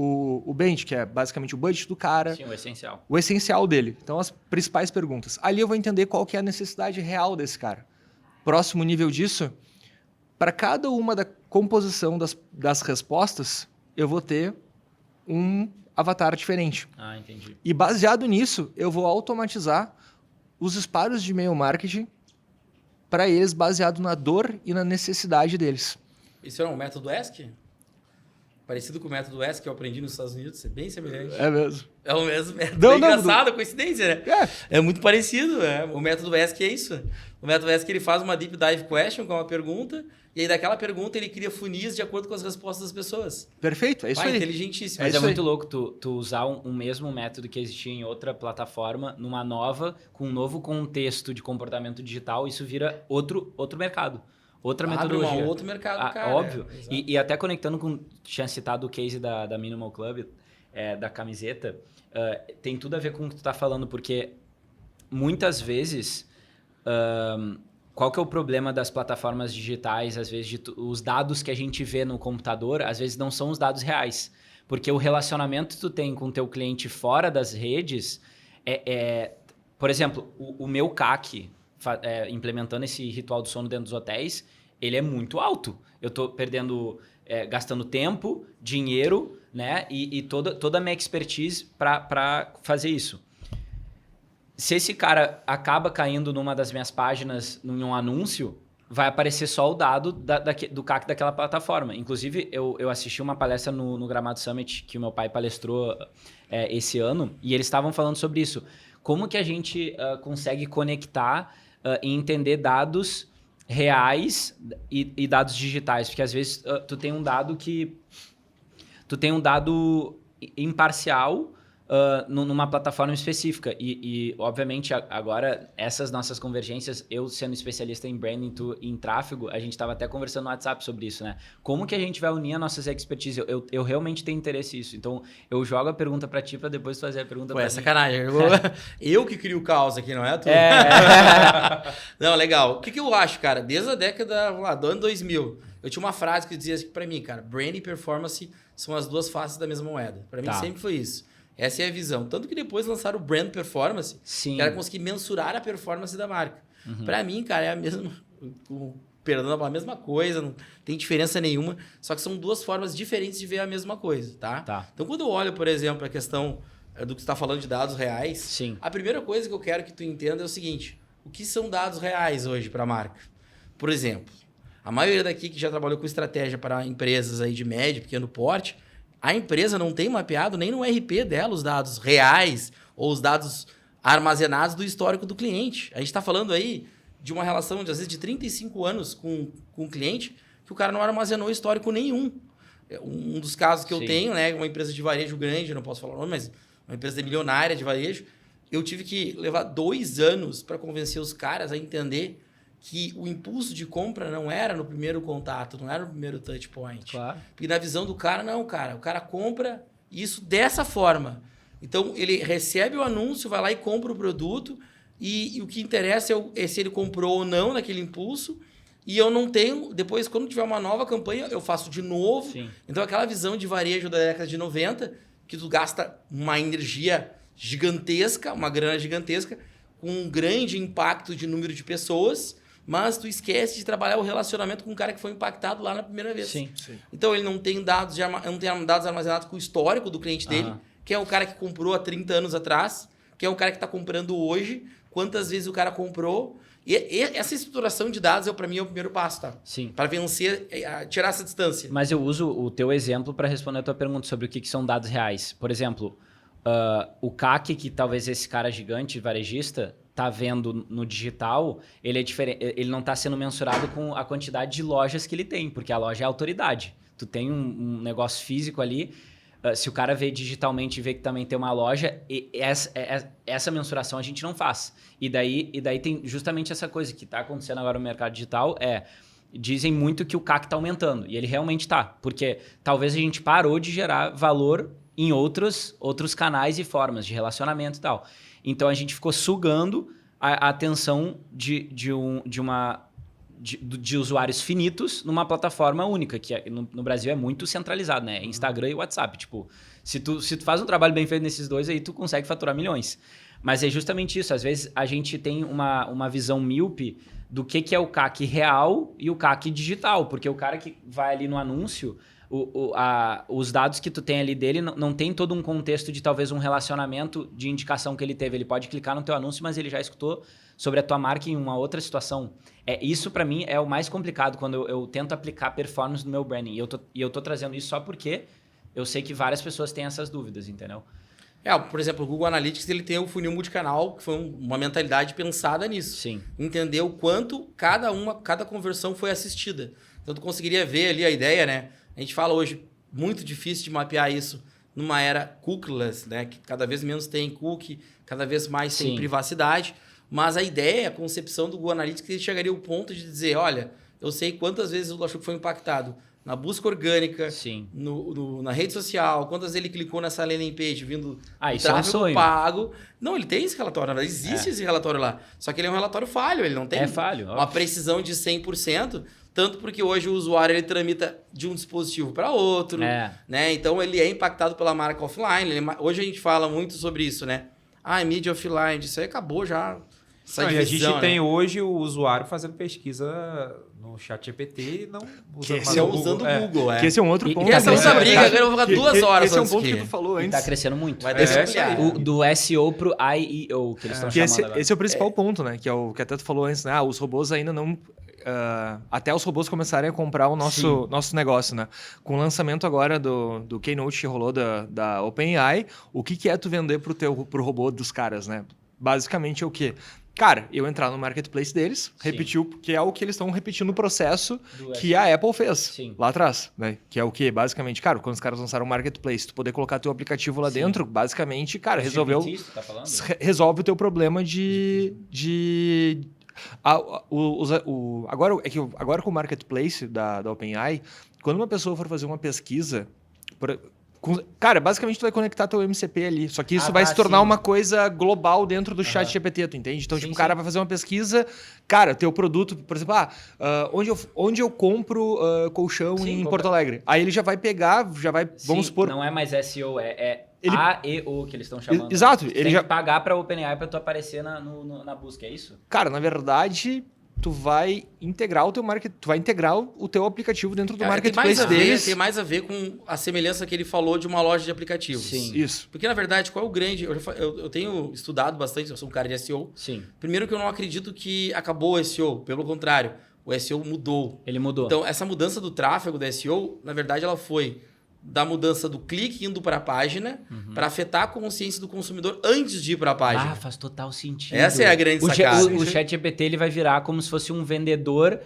o bench, que é basicamente o budget do cara. Sim, o essencial. O essencial dele. Então, as principais perguntas. Ali eu vou entender qual que é a necessidade real desse cara. Próximo nível disso, para cada uma da composição das respostas, eu vou ter um avatar diferente. Ah, entendi. E baseado nisso, eu vou automatizar os disparos de e-mail marketing para eles, baseado na dor e na necessidade deles. Isso é um método ESC? Parecido com o método ESC que eu aprendi nos Estados Unidos, é bem semelhante. É mesmo. É o mesmo método. É engraçado, coincidência, né? É muito parecido. O método ESC é isso. O método ESC ele faz uma deep dive question, com uma pergunta, e aí daquela pergunta ele cria funis de acordo com as respostas das pessoas. Perfeito, é isso aí. Inteligentíssimo. Mas É é isso muito aí. louco tu usar um mesmo método que existia em outra plataforma, numa nova, com um novo contexto de comportamento digital, isso vira outro mercado. Outra metodologia. Um outro mercado, cara. Óbvio. Exato. E até conectando com... Tinha citado o case da Minimal Club, da camiseta, tem tudo a ver com o que tu tá falando, porque muitas vezes... qual que é o problema das plataformas digitais? Às vezes, os dados que a gente vê no computador, às vezes não são os dados reais. Porque o relacionamento que tu tem com o teu cliente fora das redes por exemplo, o meu CAC... implementando esse ritual do sono dentro dos hotéis, ele é muito alto. Eu estou gastando tempo, dinheiro, né? E toda a minha expertise para fazer isso. Se esse cara acaba caindo numa das minhas páginas, em um anúncio, vai aparecer só o dado do CAC daquela plataforma. Inclusive, eu assisti uma palestra no Gramado Summit que o meu pai palestrou esse ano, e eles estavam falando sobre isso. Como que a gente consegue conectar e entender dados reais e dados digitais? Porque às vezes tu tem um dado imparcial numa plataforma específica. E obviamente, agora, essas nossas convergências, eu sendo especialista em branding e em tráfego, a gente estava até conversando no WhatsApp sobre isso, né? Como que a gente vai unir as nossas expertise? Eu realmente tenho interesse nisso. Então, eu jogo a pergunta para ti para depois fazer a pergunta para mim. Sacanagem. Eu que crio o caos aqui, não é tu? Não, legal. O que eu acho, cara? Desde a década, do ano 2000, eu tinha uma frase que dizia assim para mim, cara, brand e performance são as duas faces da mesma moeda. Para mim sempre foi isso. Essa é a visão. Tanto que depois lançaram o Brand Performance, que era conseguir mensurar a performance da marca. Para mim, cara, é a mesma... Perdão, a mesma coisa, não tem diferença nenhuma. Só que são duas formas diferentes de ver a mesma coisa, tá? Então, quando eu olho, por exemplo, a questão do que você está falando de dados reais, a primeira coisa que eu quero que tu entenda é o seguinte. O que são dados reais hoje para a marca? Por exemplo, a maioria daqui que já trabalhou com estratégia para empresas aí de médio, pequeno porte, a empresa não tem mapeado nem no RP dela os dados reais ou os dados armazenados do histórico do cliente. A gente está falando aí de uma relação, às vezes, de 35 anos com o cliente que o cara não armazenou histórico nenhum. Um dos casos que eu tenho, né, uma empresa de varejo grande, eu não posso falar o nome, mas uma empresa milionária de varejo, eu tive que levar 2 anos para convencer os caras a entender que o impulso de compra não era no primeiro contato, não era no primeiro touch point. Claro. Porque na visão do cara, não, cara. O cara compra isso dessa forma. Então, ele recebe o anúncio, vai lá e compra o produto e o que interessa é se ele comprou ou não naquele impulso. E eu não tenho... Depois, quando tiver uma nova campanha, eu faço de novo. Sim. Então, aquela visão de varejo da década de 90, que tu gasta uma energia gigantesca, uma grana gigantesca, com um grande impacto de número de pessoas... Mas tu esquece de trabalhar o relacionamento com o cara que foi impactado lá na primeira vez. Sim. Então, ele não tem dados armazenados com o histórico do cliente dele, que é o cara que comprou há 30 anos atrás, que é o cara que está comprando hoje, quantas vezes o cara comprou E essa estruturação de dados, para mim, é o primeiro passo, tá? Sim. Para vencer, tirar essa distância. Mas eu uso o teu exemplo para responder a tua pergunta sobre o que são dados reais. Por exemplo, o CAC, que talvez esse cara gigante varejista tá vendo no digital, ele é diferente, ele não está sendo mensurado com a quantidade de lojas que ele tem, porque a loja é a autoridade. Tu tem um negócio físico ali, se o cara vê digitalmente e vê que também tem uma loja, essa mensuração a gente não faz. E daí tem justamente essa coisa que está acontecendo agora no mercado digital, dizem muito que o CAC está aumentando, e ele realmente está, porque talvez a gente parou de gerar valor em outros canais e formas de relacionamento e tal. Então a gente ficou sugando a atenção de usuários finitos numa plataforma única, que no Brasil é muito centralizado, né? Instagram e WhatsApp. Tipo, se tu faz um trabalho bem feito nesses dois, aí tu consegue faturar milhões. Mas é justamente isso. Às vezes a gente tem uma visão míope do que é o CAC real e o CAC digital. Porque o cara que vai ali no anúncio, os dados que tu tem ali dele não tem todo um contexto de talvez um relacionamento de indicação que ele teve. Ele pode clicar no teu anúncio, mas ele já escutou sobre a tua marca em uma outra situação. Isso, para mim, é o mais complicado quando eu tento aplicar performance no meu branding. E eu tô trazendo isso só porque eu sei que várias pessoas têm essas dúvidas, entendeu? Por exemplo, o Google Analytics ele tem o funil multicanal, que foi uma mentalidade pensada nisso. Sim. Entender o quanto cada conversão foi assistida. Então, tu conseguiria ver ali a ideia, né? A gente fala hoje, muito difícil de mapear isso numa era cookieless, né? Que cada vez menos tem cookie, cada vez mais tem privacidade. Mas a ideia, a concepção do Google Analytics, ele chegaria ao ponto de dizer, olha, eu sei quantas vezes o Lula foi impactado na busca orgânica, na rede social, quantas vezes ele clicou nessa landing page vindo do tráfego pago. Não, ele tem esse relatório, na verdade, existe esse relatório lá. Só que ele é um relatório falho, ele não tem uma precisão de 100%, tanto porque hoje o usuário ele tramita de um dispositivo para outro, né? Então ele é impactado pela marca offline. Hoje a gente fala muito sobre isso, né? Mídia offline, isso aí acabou já. E a gente tem hoje o usuário fazendo pesquisa no ChatGPT e não usando o Google. Que esse é um outro ponto. E essa outra briga, agora eu vou ficar 2 horas. Esse é um ponto que tu falou antes. Tá crescendo muito. Vai deixar do SEO pro IEO, que eles estão chamando agora. Esse é o principal ponto, né? Que é o que até tu falou antes, né? Os robôs ainda não... até os robôs começarem a comprar o nosso negócio, né? Com o lançamento agora do Keynote que rolou da OpenAI, o que é tu vender pro robô dos caras, né? Basicamente é o quê? Cara, eu entrar no marketplace deles, repetir, que é o que eles estão repetindo no processo que a Apple fez lá atrás, né? Que é o quê? Basicamente, cara, quando os caras lançaram o marketplace, tu poder colocar teu aplicativo lá dentro, basicamente, cara, resolve o teu problema agora com o marketplace da OpenAI, quando uma pessoa for fazer uma pesquisa, cara, basicamente tu vai conectar teu MCP ali, só que isso vai se tornar uma coisa global dentro do ChatGPT, tu entende? Então, o cara vai fazer uma pesquisa, cara, teu produto, por exemplo, onde eu compro colchão em Porto Alegre? Aí ele já vai pegar, vamos supor... Não é mais SEO, AEO que eles estão chamando. Exato. Ele tem que pagar pra OpenAI pra tu aparecer na busca, é isso? Cara, na verdade... tu vai integrar o teu tu vai integrar o teu aplicativo dentro do marketplace deles. Tem mais a ver com a semelhança que ele falou de uma loja de aplicativos. Sim. Isso. Porque, na verdade, qual é o grande... Eu tenho estudado bastante, eu sou um cara de SEO. Sim. Primeiro que eu não acredito que acabou o SEO. Pelo contrário, o SEO mudou. Ele mudou. Então, essa mudança do tráfego do SEO, na verdade, ela foi da mudança do clique indo para a página para afetar a consciência do consumidor antes de ir para a página. Faz total sentido. Essa é a grande sacada. O ChatGPT ele vai virar como se fosse um vendedor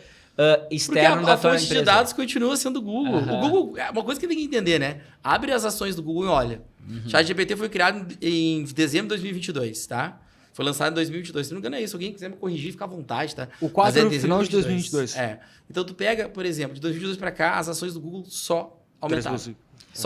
externo da tua empresa. Porque a fonte de dados continua sendo o Google. O Google, é uma coisa que tem que entender, né? Abre as ações do Google e olha. ChatGPT foi criado em dezembro de 2022, tá? Foi lançado em 2022. Se não me engano é isso. Alguém quiser me corrigir, fica à vontade, tá? O 4 no final de 2022. Então tu pega, por exemplo, de 2022 para cá, as ações do Google só aumentaram.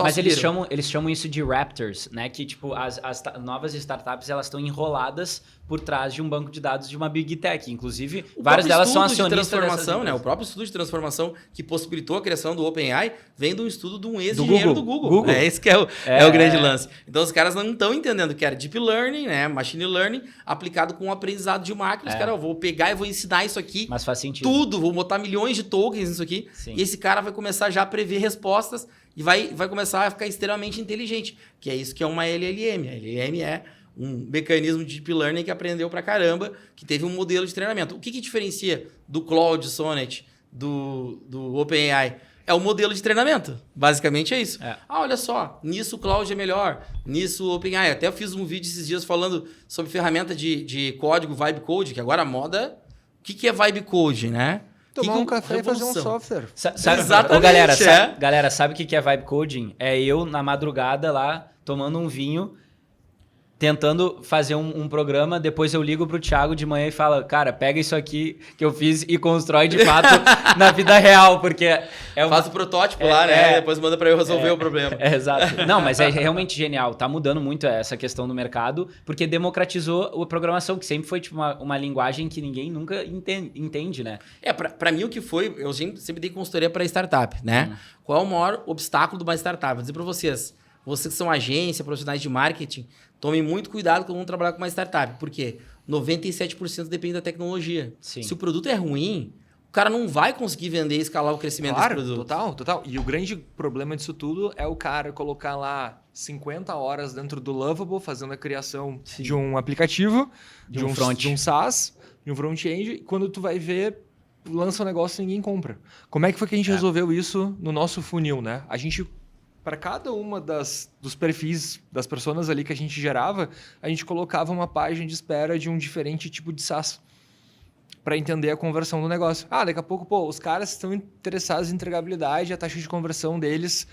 Mas eles chamam isso de Raptors, né? Que, tipo, as novas startups, elas estão enroladas por trás de um banco de dados de uma Big Tech. Inclusive, várias delas são acionistas de transformação, né? O próprio estudo de transformação que possibilitou a criação do OpenAI vem de um estudo de um ex-engenheiro do Google. Esse que é o grande lance. Então, os caras não estão entendendo que era Deep Learning, né? Machine Learning, aplicado com um aprendizado de máquina. Os caras, eu vou pegar e vou ensinar isso aqui. Mas faz sentido. Tudo. Vou botar milhões de tokens nisso aqui. Sim. E esse cara vai começar já a prever respostas e vai começar a ficar extremamente inteligente. Que é isso que é uma LLM. A LLM é um mecanismo de deep learning que aprendeu pra caramba, que teve um modelo de treinamento. O que diferencia do Claude Sonnet, do OpenAI? É o modelo de treinamento. Basicamente é isso. Olha só, nisso o Claude é melhor, nisso o OpenAI. Até eu fiz um vídeo esses dias falando sobre ferramenta de código, Vibe Code, que agora a moda... O que é Vibe Code, né? Tomar que um café e fazer um software. Exatamente. Ô, galera, sabe o que é vibe coding? É eu, na madrugada lá, tomando um vinho, tentando fazer um programa, depois eu ligo pro Thiago de manhã e falo, cara, pega isso aqui que eu fiz e constrói de fato na vida real, porque faz o protótipo lá, né? Depois manda pra eu resolver o problema. Exato. Não, mas é realmente genial. Tá mudando muito essa questão do mercado, porque democratizou a programação, que sempre foi tipo, uma linguagem que ninguém nunca entende, né? Pra mim o que foi, eu sempre dei consultoria pra startup, né? Qual é o maior obstáculo de uma startup? Vou dizer pra vocês que são agência, profissionais de marketing, tomem muito cuidado quando vão trabalhar com uma startup. Por quê? 97% depende da tecnologia. Sim. Se o produto é ruim, o cara não vai conseguir vender e escalar o crescimento desse produto. Total. E o grande problema disso tudo é o cara colocar lá 50 horas dentro do Lovable, fazendo a criação de um aplicativo, de um SaaS, de um front-end, e quando tu vai ver, lança um negócio e ninguém compra. Como é que foi que a gente resolveu isso no nosso funil, né? A gente... Para cada uma dos perfis das pessoas ali que a gente gerava, a gente colocava uma página de espera de um diferente tipo de SaaS para entender a conversão do negócio. Daqui a pouco, os caras estão interessados em entregabilidade, a taxa de conversão deles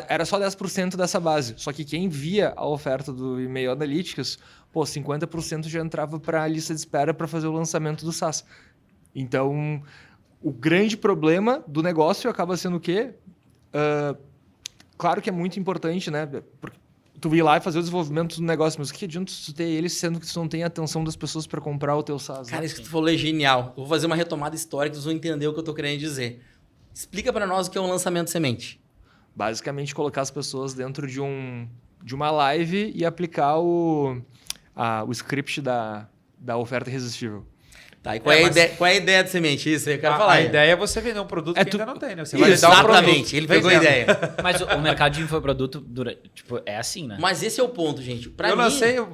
era só 10% dessa base. Só que quem via a oferta do e-mail Analytics, 50% já entrava para a lista de espera para fazer o lançamento do SaaS. Então, o grande problema do negócio acaba sendo o quê? Claro que é muito importante, né? Porque tu ir lá e fazer o desenvolvimento do negócio, mas o que adianta tu ter ele, sendo que tu não tem a atenção das pessoas para comprar o teu SaaS? Cara, isso que tu falou é genial. Eu vou fazer uma retomada histórica, vocês vão entender o que eu tô querendo dizer. Explica para nós o que é um lançamento semente. Basicamente, colocar as pessoas dentro de uma live e aplicar o script da oferta irresistível. Tá, e qual é a ideia de semente? Isso aí eu quero falar. A ideia é você vender um produto que ainda não tem, né? Você vai dar um produto. Ele pegou a ideia. Mas o mercado de infoproduto é assim, né? Mas esse é o ponto, gente. Eu lancei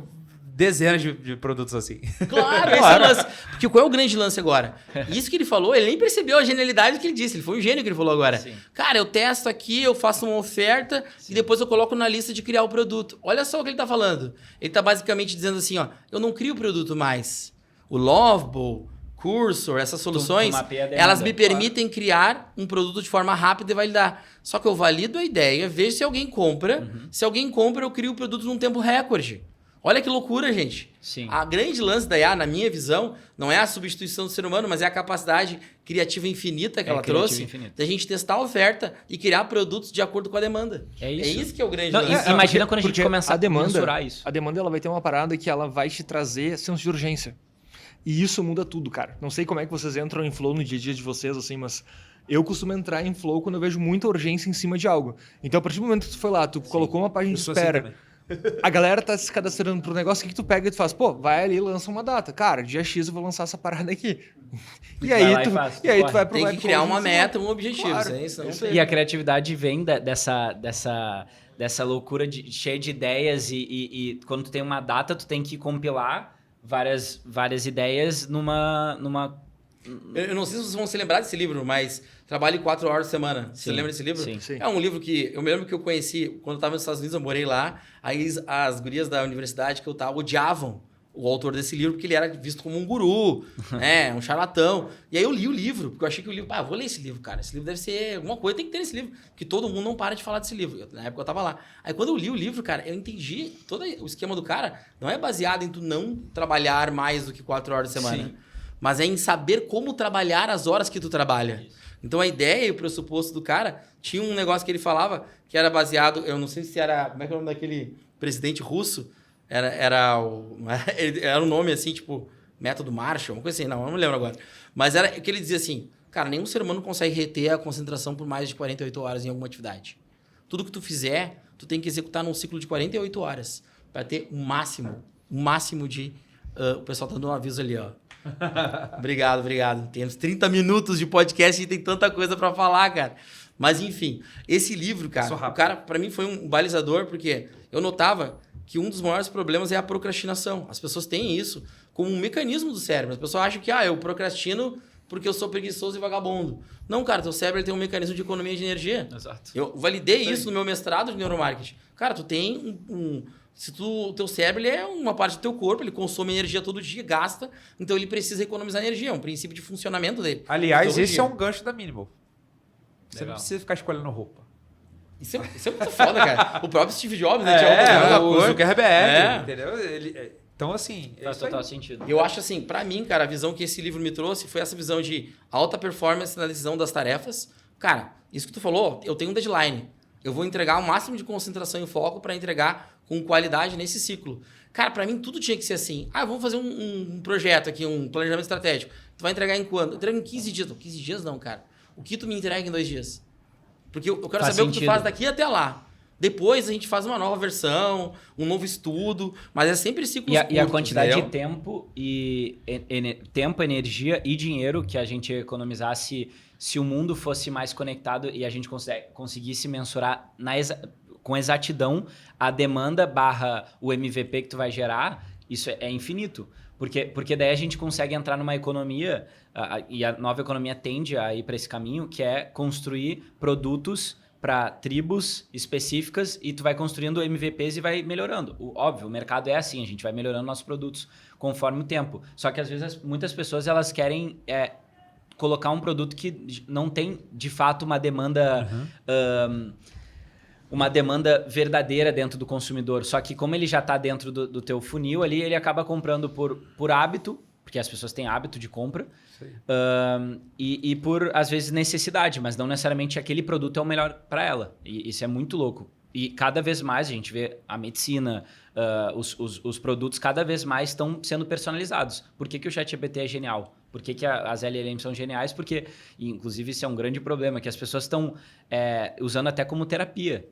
dezenas de produtos assim. Claro, esse é o lance. Porque qual é o grande lance agora? Isso que ele falou, ele nem percebeu a genialidade do que ele disse. Ele foi um gênio que ele falou agora. Sim. Cara, eu testo aqui, eu faço uma oferta e depois eu coloco na lista de criar o produto. Olha só o que ele tá falando. Ele tá basicamente dizendo assim, eu não crio o produto mais. O Lovable, Cursor, essas soluções, elas me permitem criar um produto de forma rápida e validar. Só que eu valido a ideia, vejo se alguém compra. Se alguém compra, eu crio o produto num tempo recorde. Olha que loucura, gente. Sim. A grande lance da IA, na minha visão, não é a substituição do ser humano, mas é a capacidade criativa infinita que ela trouxe da gente testar a oferta e criar produtos de acordo com a demanda. É isso que é o grande lance. Imagina quando a gente começar a mensurar isso. A demanda ela vai ter uma parada que ela vai te trazer senso de urgência. E isso muda tudo, cara. Não sei como é que vocês entram em flow no dia a dia de vocês, assim, mas eu costumo entrar em flow quando eu vejo muita urgência em cima de algo. Então, a partir do momento que tu foi lá, tu colocou uma página de espera, assim, a galera tá se cadastrando pro negócio, o que tu pega e tu faz? Vai ali e lança uma data. Cara, dia X eu vou lançar essa parada aqui. E aí tu vai pro Tem que criar uma meta, um objetivo. Claro, isso e a criatividade vem dessa loucura cheia de ideias e quando tu tem uma data, tu tem que compilar várias ideias numa... Eu não sei se vocês vão se lembrar desse livro, mas Trabalhe 4 horas por semana. Você lembra desse livro? Sim. É um livro que eu me lembro que eu conheci quando eu estava nos Estados Unidos, eu morei lá. Aí as gurias da universidade que eu estava odiavam o autor desse livro porque ele era visto como um guru, né, um charlatão. E aí eu li o livro, porque eu achei que o livro... vou ler esse livro, cara. Esse livro deve ser alguma coisa, tem que ter esse livro. Porque todo mundo não para de falar desse livro. Na época eu estava lá. Aí quando eu li o livro, cara, eu entendi todo o esquema do cara. Não é baseado em tu não trabalhar mais do que 4 horas por semana. Sim. Mas é em saber como trabalhar as horas que tu trabalha. Isso. Então a ideia e o pressuposto do cara, tinha um negócio que ele falava que era baseado, eu não sei se era, como é que é o nome daquele presidente russo? Era um nome assim, tipo, método Marshall, uma coisa assim, não me lembro agora. Mas era que ele dizia assim, cara, nenhum ser humano consegue reter a concentração por mais de 48 horas em alguma atividade. Tudo que tu fizer, tu tem que executar num ciclo de 48 horas para ter o máximo de... o pessoal tá dando um aviso ali, ó. Obrigado. Temos 30 minutos de podcast e tem tanta coisa para falar, cara. Mas, enfim, esse livro, cara, o cara, para mim, foi um balizador, porque eu notava que um dos maiores problemas é a procrastinação. As pessoas têm isso como um mecanismo do cérebro. As pessoas acham que eu procrastino porque eu sou preguiçoso e vagabundo. Não, cara, teu cérebro tem um mecanismo de economia de energia. Exato. Eu validei isso no meu mestrado de neuromarketing. Cara, tu tem o teu cérebro ele é uma parte do teu corpo, ele consome energia todo dia, gasta, então ele precisa economizar energia, é um princípio de funcionamento dele. Aliás, esse é um gancho da Minimal. Você Legal. não precisa ficar escolhendo roupa. Isso é muito foda, cara. O próprio Steve Jobs, né? tinha o coisa. Zuckerberg, entendeu? Então, assim... Faz total sentido. Eu acho assim, pra mim, cara, a visão que esse livro me trouxe foi essa visão de alta performance na decisão das tarefas. Cara, isso que tu falou, eu tenho um deadline. Eu vou entregar o máximo de concentração e foco pra entregar com qualidade nesse ciclo. Cara, pra mim tudo tinha que ser assim. Vamos fazer um projeto aqui, um planejamento estratégico. Tu vai entregar em quando? Eu entrego em 15 dias. Não, 15 dias não, cara. O que tu me entrega em 2 dias? Porque eu quero saber o que tu faz daqui até lá. Depois a gente faz uma nova versão, um novo estudo, mas é sempre ciclos curtos. E a quantidade entendeu? de tempo, energia e dinheiro que a gente economizasse se o mundo fosse mais conectado e a gente conseguisse mensurar com exatidão a demanda / o MVP que tu vai gerar, isso é infinito. Porque daí a gente consegue entrar numa economia, e a nova economia tende a ir para esse caminho, que é construir produtos para tribos específicas e tu vai construindo MVPs e vai melhorando. Óbvio, o mercado é assim, a gente vai melhorando nossos produtos conforme o tempo. Só que às vezes muitas pessoas elas querem colocar um produto que não tem de fato uma demanda... uma demanda verdadeira dentro do consumidor. Só que como ele já está dentro do teu funil ali, ele acaba comprando por hábito, porque as pessoas têm hábito de compra, e por, às vezes, necessidade, mas não necessariamente aquele produto é o melhor para ela. E isso é muito louco. E cada vez mais a gente vê a medicina, os produtos cada vez mais estão sendo personalizados. Por que o ChatGPT é genial? Por que as LLMs são geniais? Porque, inclusive, isso é um grande problema, que as pessoas estão usando até como terapia.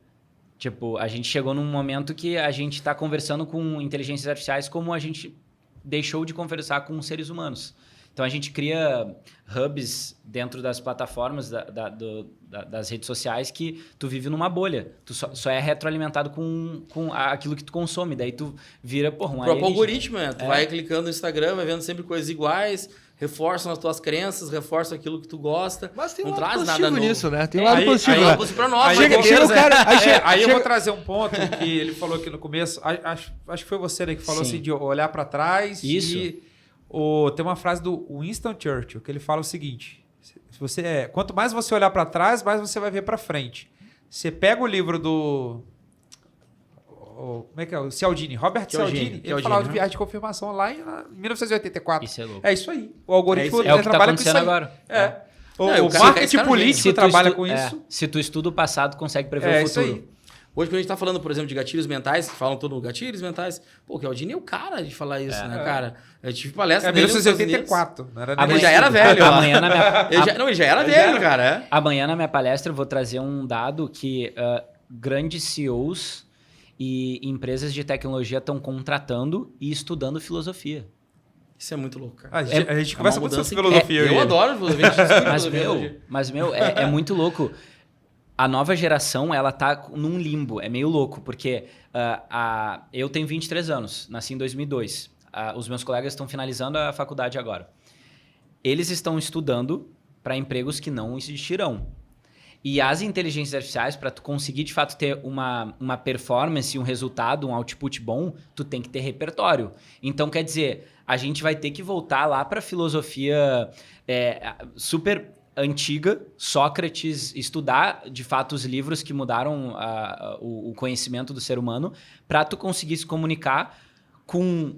Tipo, a gente chegou num momento que a gente está conversando com inteligências artificiais como a gente deixou de conversar com seres humanos. Então, a gente cria hubs dentro das plataformas das redes sociais que tu vive numa bolha. Tu só é retroalimentado com aquilo que tu consome. Daí tu vira, um O próprio algoritmo, Tu vai clicando no Instagram, vai vendo sempre coisas iguais, reforçam as tuas crenças, reforçam aquilo que tu gosta. Mas tem não um lado traz positivo nada novo. nisso, né? Tem um lado positivo. Aí né? é positivo pra nós. Chega o cara... Aí eu vou trazer um ponto que ele falou aqui no começo. Acho que foi você, né, que falou assim de olhar para trás. Isso. E tem uma frase do Winston Churchill que ele fala o seguinte: quanto mais você olhar para trás, mais você vai ver para frente. Você pega o livro do... como é que é? O Cialdini, Robert Cialdini. Ele falava de viagem de confirmação lá em 1984. Isso é louco. É isso aí. O algoritmo É o que está trabalha com isso acontecendo aí. agora. O marketing político trabalha com isso. Se tu estuda o passado, consegue prever o futuro. Isso aí. Hoje, quando a gente tá falando, por exemplo, de gatilhos mentais, que falam todo gatilhos mentais, o Cialdini é o cara de falar isso, né, cara? Eu tive palestra dele nos Estados Unidos. 1984. Não era Ele já era velho. Amanhã na minha... Ele já era velho, cara. Amanhã na minha palestra eu vou trazer um dado que grandes CEOs e empresas de tecnologia estão contratando e estudando filosofia. Isso é muito louco, cara. A gente conversa muito sobre filosofia. Eu adoro filosofia. Mas, é muito louco. A nova geração, ela tá num limbo. É meio louco, porque eu tenho 23 anos, nasci em 2002. Os meus colegas estão finalizando a faculdade agora. Eles estão estudando para empregos que não existirão. E as inteligências artificiais, para tu conseguir, de fato, ter uma performance, um resultado, um output bom, tu tem que ter repertório. Então, quer dizer, a gente vai ter que voltar lá para a filosofia super antiga, Sócrates, estudar, de fato, os livros que mudaram o conhecimento do ser humano, para tu conseguir se comunicar com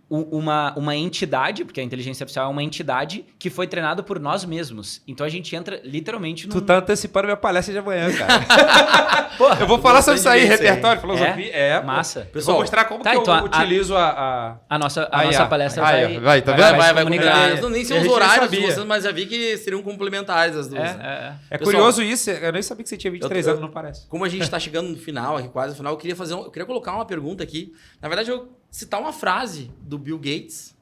uma entidade, porque a inteligência artificial é uma entidade que foi treinada por nós mesmos. Então a gente entra literalmente Tu tá antecipando minha palestra de amanhã, cara. Eu vou falar sobre isso aí, repertório, filosofia. Massa. Pessoal, vou mostrar como que eu utilizo a nossa palestra vai, tá vendo? Vai comunicar. Não nem são os horários de vocês, mas já vi que seriam complementares as duas. É curioso isso, eu nem sabia que você tinha 23 anos, não parece. Como a gente tá chegando no final, aqui quase no final, eu queria colocar uma pergunta aqui. Na verdade, eu citar uma frase do Bill Gates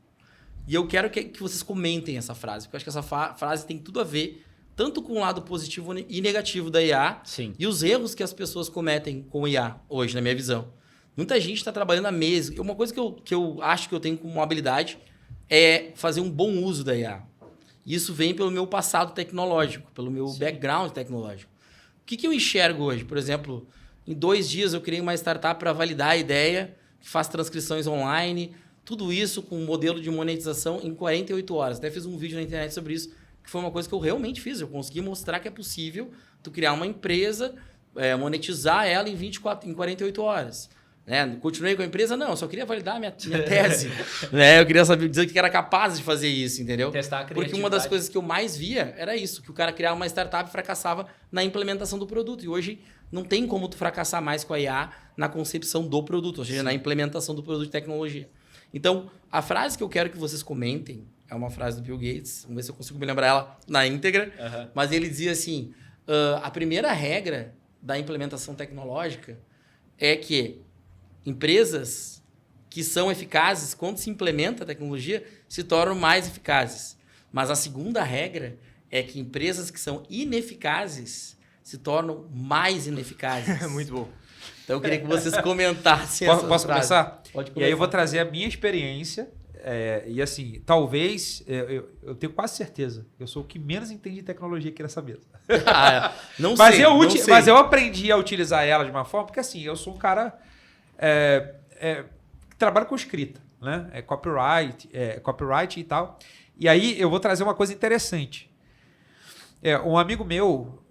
e eu quero que vocês comentem essa frase, porque eu acho que essa frase tem tudo a ver tanto com o lado positivo e negativo da IA. Sim. E os erros que as pessoas cometem com o IA hoje, na minha visão. Muita gente está trabalhando há meses. Uma coisa que eu acho que eu tenho como habilidade é fazer um bom uso da IA. Isso vem pelo meu passado tecnológico, pelo meu background tecnológico. O que eu enxergo hoje? Por exemplo, em 2 dias eu criei uma startup para validar a ideia, que faz transcrições online, tudo isso com um modelo de monetização em 48 horas. Até fiz um vídeo na internet sobre isso, que foi uma coisa que eu realmente fiz. Eu consegui mostrar que é possível tu criar uma empresa, monetizar ela em 48 horas. Né? Continuei com a empresa? Não, eu só queria validar a minha tese. Né? Eu queria saber dizer que era capaz de fazer isso, entendeu? Testar a Porque uma das coisas que eu mais via era isso, que o cara criava uma startup e fracassava na implementação do produto. E hoje não tem como tu fracassar mais com a IA na concepção do produto, ou seja, na implementação do produto de tecnologia. Então, a frase que eu quero que vocês comentem é uma frase do Bill Gates, vamos ver se eu consigo me lembrar ela na íntegra, mas ele dizia assim, a primeira regra da implementação tecnológica é que empresas que são eficazes, quando se implementa a tecnologia, se tornam mais eficazes. Mas a segunda regra é que empresas que são ineficazes se tornam mais ineficazes. Muito bom. Então eu queria que vocês comentassem Posso começar? Pode começar. E aí eu vou trazer a minha experiência. E assim, talvez, eu tenho quase certeza, eu sou o que menos entende de tecnologia aqui nessa mesa. Não mas, sei, não sei. Mas eu aprendi a utilizar ela de uma forma, porque assim, eu sou um cara que trabalha com escrita, né? Copyright e tal. E aí eu vou trazer uma coisa interessante. Um amigo meu,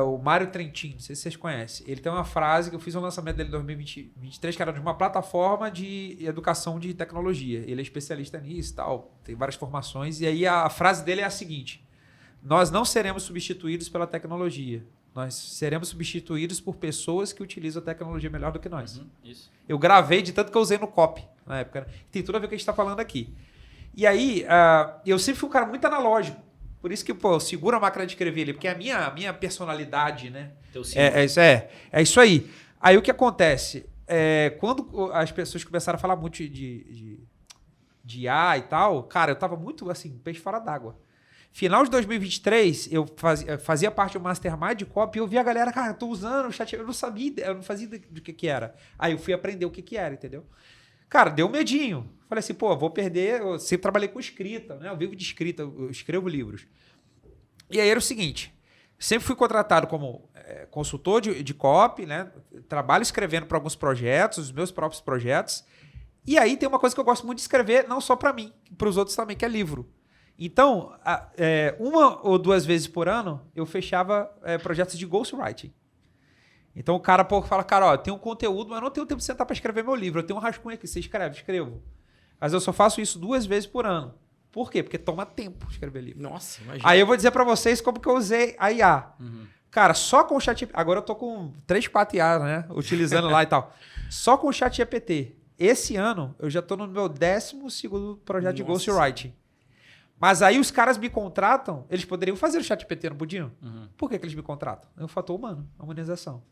o Mário Trentin, não sei se vocês conhecem, ele tem uma frase que eu fiz um lançamento dele em 2023, que era de uma plataforma de educação de tecnologia. Ele é especialista nisso e tal, tem várias formações. E aí a frase dele é a seguinte: nós não seremos substituídos pela tecnologia. Nós seremos substituídos por pessoas que utilizam a tecnologia melhor do que nós. Isso. Eu gravei de tanto que eu usei no copy na época. Né? Tem tudo a ver com o que a gente está falando aqui. E aí, eu sempre fui um cara muito analógico. Por isso que, eu seguro a máquina de escrever ali, porque é a minha personalidade, né? É isso aí. Aí o que acontece? Quando as pessoas começaram a falar muito de IA e tal, cara, eu tava muito assim, peixe fora d'água. Final de 2023, eu fazia parte do Mastermind de copy e eu vi a galera, cara, eu tô usando o chat, eu não fazia ideia do que era. Aí eu fui aprender o que era, entendeu? Cara, deu um medinho. Falei assim, vou perder, eu sempre trabalhei com escrita, né? Eu vivo de escrita, eu escrevo livros. E aí era o seguinte, sempre fui contratado como consultor de copy, né? Trabalho escrevendo para alguns projetos, os meus próprios projetos. E aí tem uma coisa que eu gosto muito de escrever, não só para mim, para os outros também, que é livro. Então, 1 ou 2 vezes por ano, eu fechava projetos de ghostwriting. Então o cara fala, cara, ó, tem um conteúdo, mas eu não tenho tempo de sentar para escrever meu livro. Eu tenho um rascunho aqui, você escrevo. Mas eu só faço isso 2 vezes por ano. Por quê? Porque toma tempo escrever livro. Nossa, imagina. Aí eu vou dizer para vocês como que eu usei a IA. Cara, só com o ChatGPT... Agora eu tô com 3, 4 IA, né? Utilizando lá e tal. Só com o ChatGPT. Esse ano, eu já tô no meu 12º projeto de ghostwriting. Mas aí os caras me contratam, eles poderiam fazer o ChatGPT, não podiam? Por que eles me contratam? É o fator humano, a humanização.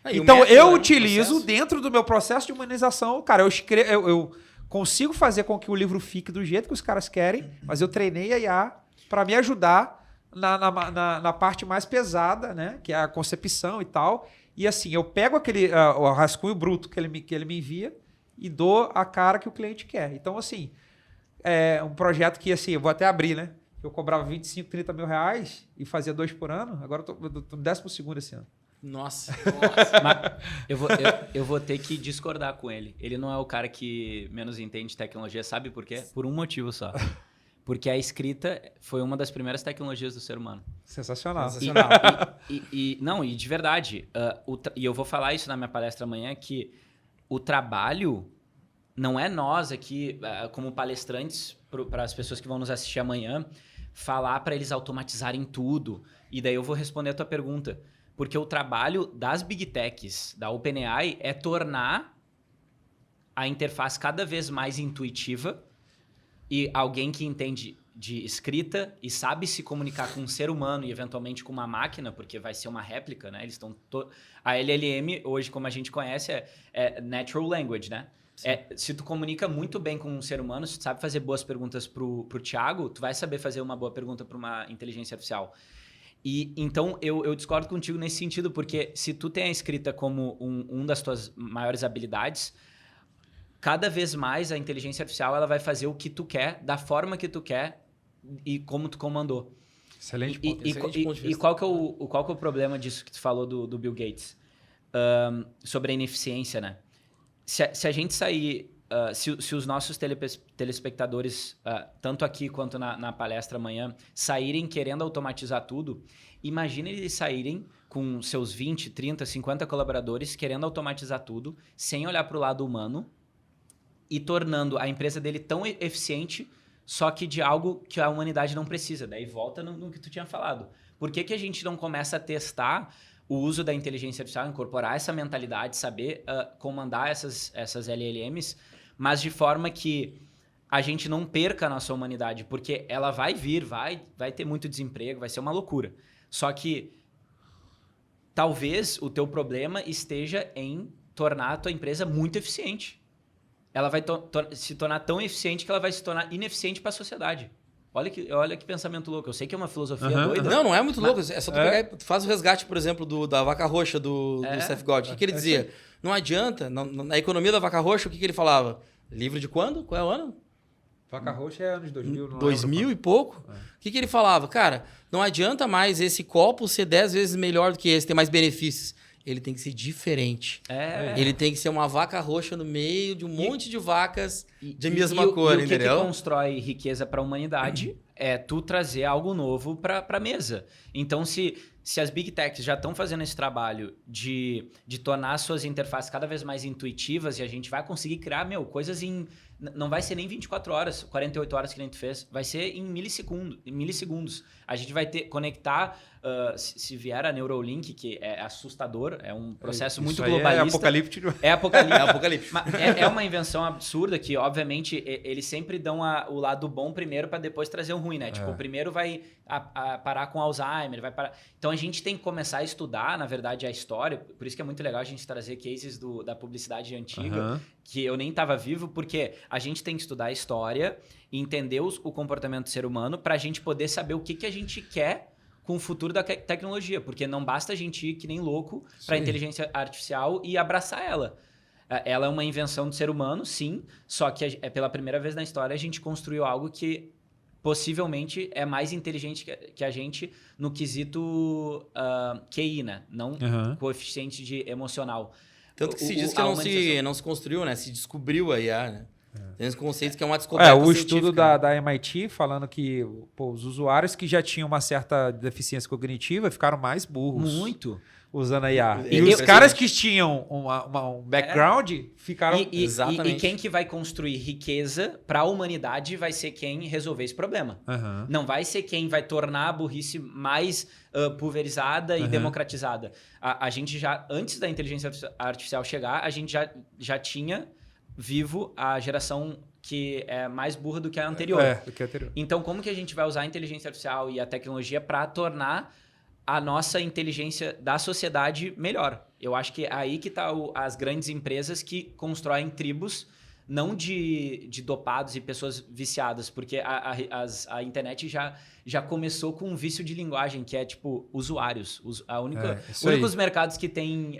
Então eu utilizo dentro do meu processo de humanização, cara, eu consigo fazer com que o livro fique do jeito que os caras querem, mas eu treinei a IA para me ajudar na parte mais pesada, né? Que é a concepção e tal. E assim, eu pego aquele o rascunho bruto que ele me envia e dou a cara que o cliente quer. Então, assim, é um projeto que, assim, eu vou até abrir, né? Eu cobrava 25, 30 mil reais e fazia 2 por ano. Agora eu tô no 12º esse ano. Nossa. Mas eu vou ter que discordar com ele. Ele não é o cara que menos entende tecnologia. Sabe por quê? Por um motivo só. Porque a escrita foi uma das primeiras tecnologias do ser humano. Sensacional. E de verdade, e eu vou falar isso na minha palestra amanhã, que o trabalho não é nós aqui, como palestrantes, para as pessoas que vão nos assistir amanhã, falar para eles automatizarem tudo. E daí eu vou responder a tua pergunta. Porque o trabalho das Big Techs, da OpenAI, é tornar a interface cada vez mais intuitiva e alguém que entende de escrita e sabe se comunicar com um ser humano e eventualmente com uma máquina, porque vai ser uma réplica, né? Eles estão a LLM, hoje, como a gente conhece, é Natural Language, né? Se tu comunica muito bem com um ser humano, se tu sabe fazer boas perguntas pro Thiago, tu vai saber fazer uma boa pergunta para uma inteligência artificial. E então eu discordo contigo nesse sentido, porque se tu tem a escrita como um das tuas maiores habilidades, cada vez mais a inteligência artificial ela vai fazer o que tu quer, da forma que tu quer e como tu comandou. Excelente ponto. Excelente ponto de E vista. qual que é o problema disso que tu falou do Bill Gates? Sobre a ineficiência, né? Se a gente sair... se os nossos telespectadores, tanto aqui quanto na palestra amanhã, saírem querendo automatizar tudo, imagine eles saírem com seus 20, 30, 50 colaboradores querendo automatizar tudo, sem olhar para o lado humano e tornando a empresa dele tão eficiente, só que de algo que a humanidade não precisa. Daí volta no que tu tinha falado. Por que a gente não começa a testar o uso da inteligência artificial, incorporar essa mentalidade, saber comandar essas LLMs, mas de forma que a gente não perca a nossa humanidade, porque ela vai vir, vai ter muito desemprego, vai ser uma loucura. Só que talvez o teu problema esteja em tornar a tua empresa muito eficiente. Ela vai se tornar tão eficiente que ela vai se tornar ineficiente para a sociedade. Olha que pensamento louco. Eu sei que é uma filosofia doida. Não é muito louco. É só tu pegar e faz o resgate, por exemplo, da vaca roxa do Seth Godin. O que ele dizia? Não adianta. Na economia da vaca roxa, o que ele falava? Livro de quando? Qual é o ano? Vaca roxa é anos 2000. Não 2000 e pouco. O que ele falava? Cara, não adianta mais esse copo ser 10 vezes melhor do que esse, ter mais benefícios. Ele tem que ser diferente. Ele tem que ser uma vaca roxa no meio de um monte de vacas de mesma cor, entendeu? O que constrói riqueza para a humanidade é tu trazer algo novo para a mesa. Então, se as Big Techs já estão fazendo esse trabalho de tornar suas interfaces cada vez mais intuitivas e a gente vai conseguir criar, coisas em... Não vai ser nem 24 horas, 48 horas que a gente fez. Vai ser em milissegundos. A gente vai conectar... se vier a Neuralink, que é assustador, é um processo muito globalista. É apocalíptico. É apocalíptico. Mas é uma invenção absurda que, obviamente, eles sempre dão o lado bom primeiro para depois trazer o ruim, né? Tipo, o primeiro vai parar com Alzheimer, vai parar... Então, a gente tem que começar a estudar, na verdade, a história. Por isso que é muito legal a gente trazer cases da publicidade antiga, que eu nem estava vivo, porque a gente tem que estudar a história e entender o comportamento do ser humano para a gente poder saber o que a gente quer com o futuro da tecnologia, porque não basta a gente ir que nem louco para a inteligência artificial e abraçar ela. Ela é uma invenção do ser humano, sim, só que pela primeira vez na história a gente construiu algo que possivelmente é mais inteligente que a gente no quesito QI, né? Não coeficiente de emocional. Tanto que se diz que não se construiu, né? Se descobriu a IA, né? Tem esse conceito que é uma descoberta o científica. estudo da MIT falando que os usuários que já tinham uma certa deficiência cognitiva ficaram mais burros. Muito. Usando a IA. E os caras que tinham um background ficaram... Exatamente. E quem que vai construir riqueza para a humanidade vai ser quem resolver esse problema. Não vai ser quem vai tornar a burrice mais pulverizada e democratizada. A gente já, antes da inteligência artificial chegar, a gente já tinha vivo a geração que é mais burra do que a anterior. Do que a anterior. Então, como que a gente vai usar a inteligência artificial e a tecnologia para tornar a nossa inteligência da sociedade melhor? Eu acho que é aí que tá as grandes empresas que constroem tribos, não de dopados e pessoas viciadas, porque a internet já começou com um vício de linguagem, que é tipo usuários. Os únicos mercados que tem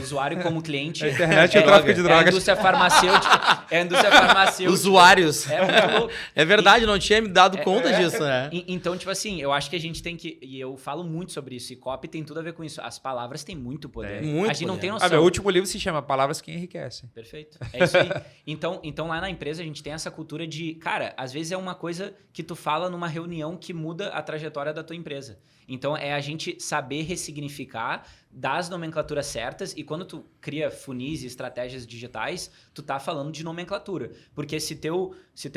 usuário como cliente... A internet é o tráfico de drogas. É a indústria farmacêutica. Usuários. É muito louco. É verdade, não tinha me dado conta disso, né? Então, tipo assim, eu acho que a gente tem que... E eu falo muito sobre isso, e copy tem tudo a ver com isso. As palavras têm muito poder. Muito a gente não poder. tem noção. Meu último livro se chama Palavras que Enriquecem. Perfeito. É isso aí. Então, lá na empresa, a gente tem essa cultura de... Cara, às vezes é uma coisa que tu fala numa reunião que muda a trajetória da tua empresa. Então, é a gente saber ressignificar, dar as nomenclaturas certas, e quando tu cria funis e estratégias digitais, tu tá falando de nomenclatura. Porque se teu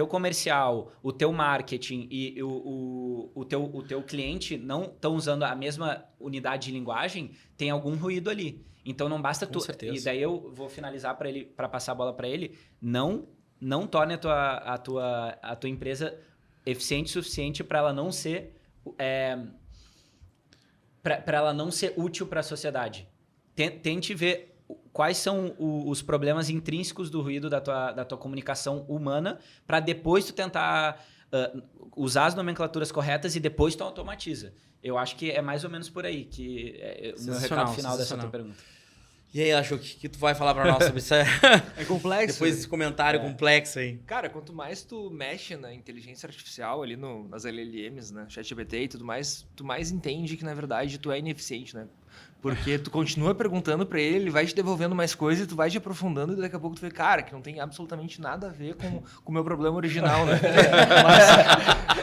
comercial, o teu marketing e o teu cliente não estão usando a mesma unidade de linguagem, tem algum ruído ali. Então, não basta tu... certeza. E daí eu vou finalizar para passar a bola para ele. Não torne a tua empresa eficiente o suficiente para ela não ser para ela não ser útil para a sociedade. Tente ver quais são os problemas intrínsecos do ruído da tua comunicação humana, para depois tu tentar usar as nomenclaturas corretas e depois tu automatiza. Eu acho que é mais ou menos por aí que é o meu recado final dessa tua pergunta. E aí, Acho, o que tu vai falar pra nós sobre isso? É complexo. Depois desse comentário complexo aí. Cara, quanto mais tu mexe na inteligência artificial ali nas LLMs, né, ChatGPT e tudo mais, tu mais entende que, na verdade, tu é ineficiente, né? Porque tu continua perguntando pra ele vai te devolvendo mais coisas e tu vai te aprofundando e daqui a pouco tu vê, cara, que não tem absolutamente nada a ver com o meu problema original, né?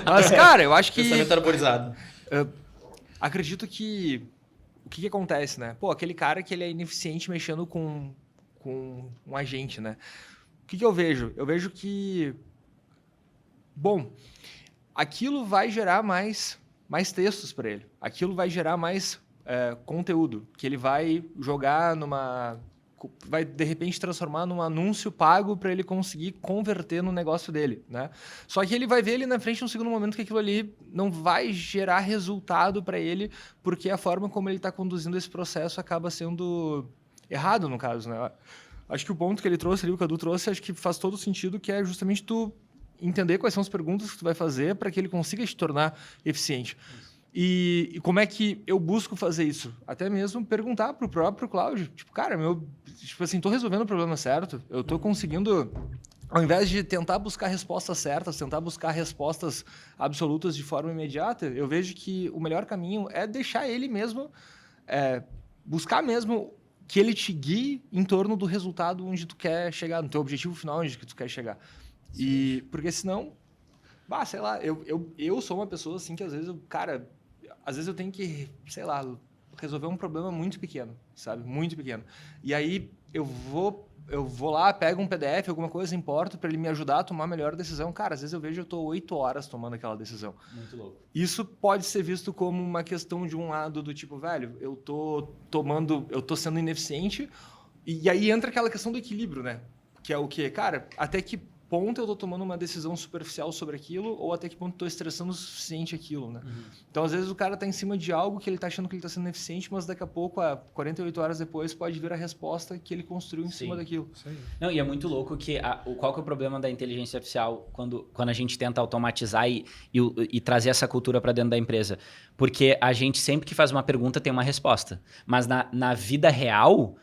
Mas, cara, eu acho que... Pensamento arborizado. Acredito que... O que acontece, né? Pô, aquele cara que ele é ineficiente mexendo com um agente, né? O que eu vejo? Eu vejo que... Bom, aquilo vai gerar mais textos para ele. Aquilo vai gerar mais conteúdo. Que ele vai jogar vai, de repente, transformar num anúncio pago para ele conseguir converter no negócio dele, né? Só que ele vai ver ali na frente, num segundo momento, que aquilo ali não vai gerar resultado para ele, porque a forma como ele está conduzindo esse processo acaba sendo errado, no caso, né? Acho que o ponto que ele trouxe ali, o Cadu trouxe, acho que faz todo sentido, que é justamente tu entender quais são as perguntas que tu vai fazer para que ele consiga te tornar eficiente. E como é que eu busco fazer isso? Até mesmo perguntar pro próprio Cláudio. Tipo, cara, tipo assim, tô resolvendo o problema certo. Eu tô conseguindo, ao invés de tentar buscar respostas certas, tentar buscar respostas absolutas de forma imediata, eu vejo que o melhor caminho é deixar ele mesmo, buscar mesmo que ele te guie em torno do resultado onde tu quer chegar, no teu objetivo final onde tu quer chegar. E porque senão, sei lá, eu sou uma pessoa assim que às vezes eu tenho que, sei lá, resolver um problema muito pequeno, sabe? Muito pequeno. E aí eu vou lá, pego um PDF, alguma coisa, importo para ele me ajudar a tomar a melhor decisão. Cara, às vezes eu vejo eu tô 8 horas tomando aquela decisão. Muito louco. Isso pode ser visto como uma questão de um lado do tipo, velho, eu tô sendo ineficiente. E aí entra aquela questão do equilíbrio, né? Que é o quê? Cara, até que ponto eu tô tomando uma decisão superficial sobre aquilo ou até que ponto eu tô estressando o suficiente aquilo, né? Uhum. Então, às vezes, o cara tá em cima de algo que ele tá achando que ele tá sendo eficiente, mas daqui a pouco, 48 horas depois, pode vir a resposta que ele construiu em cima daquilo. Não, e é muito louco que qual que é o problema da inteligência artificial quando a gente tenta automatizar e trazer essa cultura para dentro da empresa? Porque a gente sempre que faz uma pergunta tem uma resposta. Mas na vida real...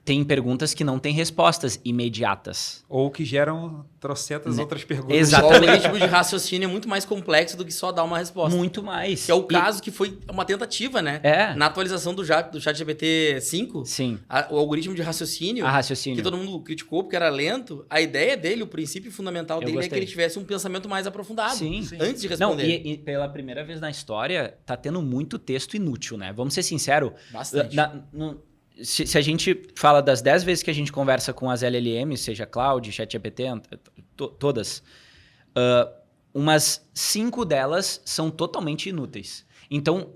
tem perguntas que não têm respostas imediatas. Ou que geram trocentas outras perguntas. Exatamente. O algoritmo de raciocínio é muito mais complexo do que só dar uma resposta. Muito mais. Que é o caso que foi uma tentativa, né? Na atualização do ChatGPT 5, sim. O algoritmo de raciocínio, que todo mundo criticou porque era lento, a ideia dele, o princípio fundamental dele é que ele tivesse um pensamento mais aprofundado. Sim. Antes de responder. Não, e pela primeira vez na história, tá tendo muito texto inútil, né? Vamos ser sinceros. Bastante. Se a gente fala das 10 vezes que a gente conversa com as LLMs, seja Cloud, ChatGPT, todas, umas 5 delas são totalmente inúteis. Então,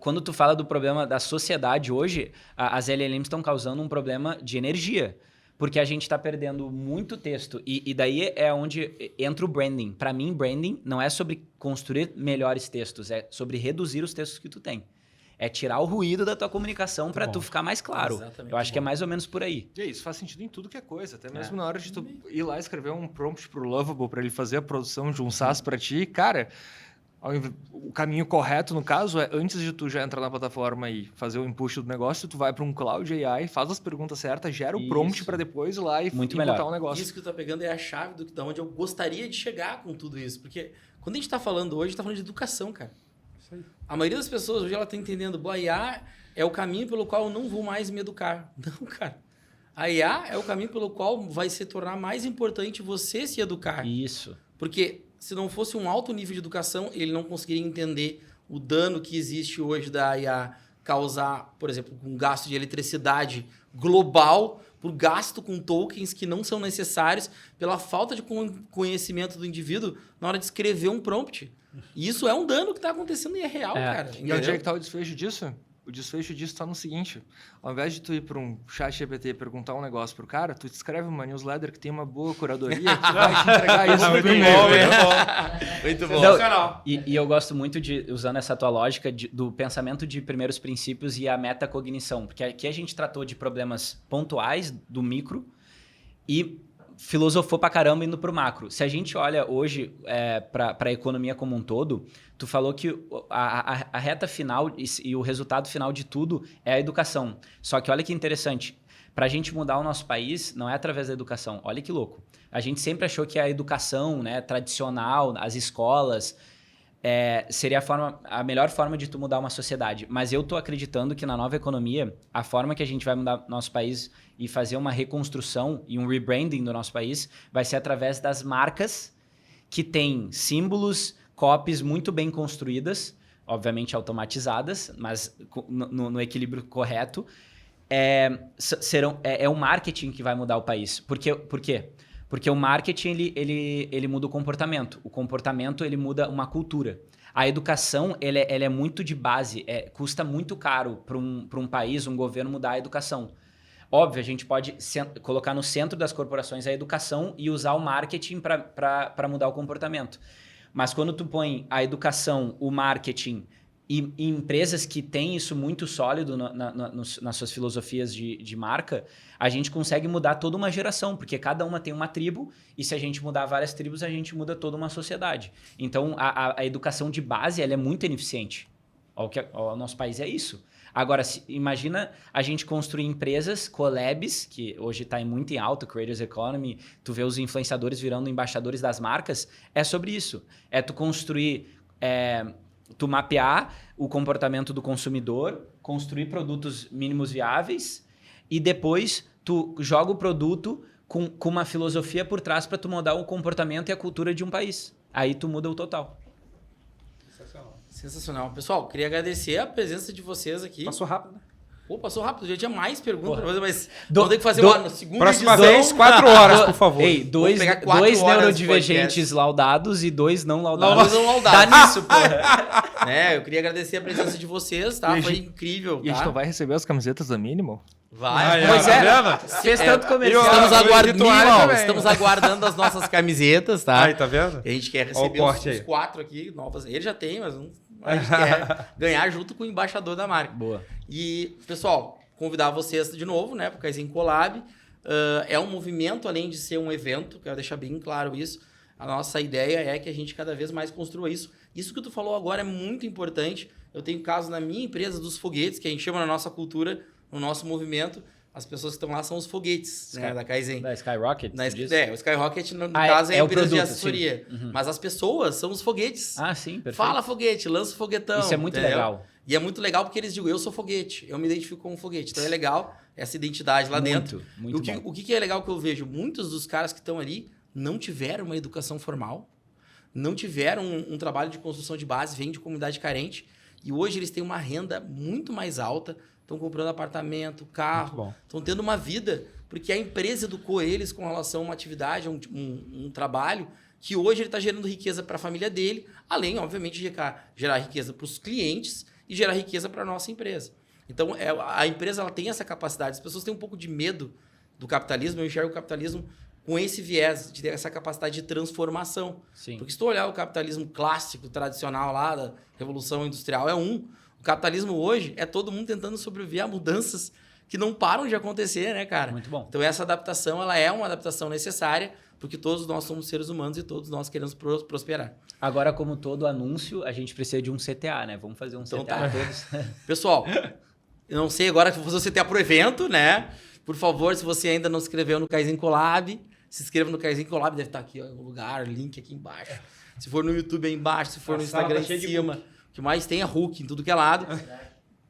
quando tu fala do problema da sociedade hoje, as LLMs estão causando um problema de energia. Porque a gente está perdendo muito texto. E daí é onde entra o branding. Para mim, branding não é sobre construir melhores textos, é sobre reduzir os textos que tu tem. É tirar o ruído da tua comunicação para tu ficar mais claro. Exatamente. Eu acho que é mais ou menos por aí. E isso faz sentido em tudo que é coisa. Até mesmo na hora de tu ir lá escrever um prompt pro Lovable para ele fazer a produção de um SaaS para ti, cara, o caminho correto, no caso, é antes de tu já entrar na plataforma e fazer o input do negócio, tu vai para um Cloud AI, faz as perguntas certas, gera o prompt para depois ir lá e botar o negócio. Isso que tu tá pegando é a chave de onde eu gostaria de chegar com tudo isso. Porque quando a gente tá falando hoje, a gente tá falando de educação, cara. A maioria das pessoas hoje ela está entendendo que a IA é o caminho pelo qual eu não vou mais me educar. Não, cara. A IA é o caminho pelo qual vai se tornar mais importante você se educar. Isso. Porque se não fosse um alto nível de educação, ele não conseguiria entender o dano que existe hoje da IA causar, por exemplo, um gasto de eletricidade global por gasto com tokens que não são necessários pela falta de conhecimento do indivíduo na hora de escrever um prompt. E isso é um dano que está acontecendo e é real, cara. E onde é que está o desfecho disso? O desfecho disso está no seguinte. Ao invés de tu ir para um chat GPT e perguntar um negócio pro cara, tu escreve uma newsletter que tem uma boa curadoria que vai te entregar isso no e-mail. Muito bom. E eu gosto muito de, usando essa tua lógica, do pensamento de primeiros princípios e a metacognição. Porque aqui a gente tratou de problemas pontuais do micro e filosofou pra caramba indo pro macro. Se a gente olha hoje para a economia como um todo, tu falou que a reta final e o resultado final de tudo é a educação. Só que olha que interessante, para a gente mudar o nosso país, não é através da educação. Olha que louco. A gente sempre achou que a educação, né, tradicional, as escolas, seria a melhor forma de tu mudar uma sociedade. Mas eu tô acreditando que na nova economia, a forma que a gente vai mudar nosso país e fazer uma reconstrução e um rebranding do nosso país vai ser através das marcas que têm símbolos, copies muito bem construídas, obviamente automatizadas, mas no equilíbrio correto. É o marketing que vai mudar o país. Por quê? Porque o marketing ele muda o comportamento. O comportamento ele muda uma cultura. A educação ele é muito de base. Custa muito caro para um país, um governo mudar a educação. Óbvio, a gente pode colocar no centro das corporações a educação e usar o marketing para mudar o comportamento. Mas quando tu põe a educação, o marketing e empresas que têm isso muito sólido nas suas filosofias de marca, a gente consegue mudar toda uma geração, porque cada uma tem uma tribo, e se a gente mudar várias tribos, a gente muda toda uma sociedade. Então, a educação de base ela é muito ineficiente. O nosso país é isso. Agora, imagina a gente construir empresas, collabs, que hoje está muito em alta, Creators Economy, tu vê os influenciadores virando embaixadores das marcas, é sobre isso. É tu construir... tu mapear o comportamento do consumidor, construir produtos mínimos viáveis e depois tu joga o produto com uma filosofia por trás para tu mudar o comportamento e a cultura de um país. Aí tu muda o total. Sensacional. Pessoal, queria agradecer a presença de vocês aqui. Passou rápido, né? Pô, passou rápido. Já tinha mais perguntas pra fazer, mas vamos ter que fazer uma segunda Próxima edição. vez, 4 horas, por favor. Ei, dois pegar 4 horas neurodivergentes laudados e 2 não laudados. Não laudados. Dá nisso, porra. Eu queria agradecer a presença de vocês, tá? Foi incrível, E a gente não vai receber as camisetas da Minimal? Vai. Pois tá é, vendo? fez tanto comercial. Estamos aguardando as nossas camisetas, tá? Aí, tá vendo? A gente quer Ó o receber corte os aí. 4 aqui, novas. Ele já tem, mas a gente quer ganhar junto com o embaixador da marca. Boa. E, pessoal, convidar vocês de novo, né, para o Kaizen Collab. É um movimento, além de ser um evento, quero deixar bem claro isso. A nossa ideia é que a gente cada vez mais construa isso. Isso que tu falou agora é muito importante. Eu tenho caso na minha empresa dos foguetes, que a gente chama na nossa cultura, no nosso movimento, as pessoas que estão lá são os foguetes, né, da Kaizen. Da Skyrocket? O Skyrocket, no caso, é a empresa de assessoria. Uhum. Mas as pessoas são os foguetes. Ah, sim, perfeito. Fala foguete, lança o foguetão. Isso é muito entendeu? legal. E é muito legal porque eles dizem, eu sou foguete, eu me identifico como foguete. Então é legal essa identidade lá dentro. Muito bom. O que é legal que eu vejo? Muitos dos caras que estão ali não tiveram uma educação formal, não tiveram um trabalho de construção de base, vêm de comunidade carente, e hoje eles têm uma renda muito mais alta, estão comprando apartamento, carro, estão tendo uma vida, porque a empresa educou eles com relação a uma atividade, um trabalho, que hoje ele está gerando riqueza para a família dele, além, obviamente, de gerar riqueza para os clientes e gerar riqueza para a nossa empresa. Então, a empresa ela tem essa capacidade. As pessoas têm um pouco de medo do capitalismo. Eu enxergo o capitalismo com esse viés, de ter essa capacidade de transformação. Sim. Porque se tu olhar o capitalismo clássico, tradicional lá da Revolução Industrial, o capitalismo hoje é todo mundo tentando sobreviver a mudanças que não param de acontecer, né, cara? Muito bom. Então, essa adaptação, ela é uma adaptação necessária, porque todos nós somos seres humanos e todos nós queremos prosperar. Agora, como todo anúncio, a gente precisa de um CTA, né? Vamos fazer um Então CTA todos. Pessoal, eu não sei agora que vou fazer o CTA pro evento, né? Por favor, se você ainda não se inscreveu no Kaizen Collab, se inscreva no Kaizen Collab, deve estar aqui ó, no lugar, link aqui embaixo. Se for no YouTube aí embaixo, se for no Instagram em cima. O que mais tem é Hulk em tudo que é lado.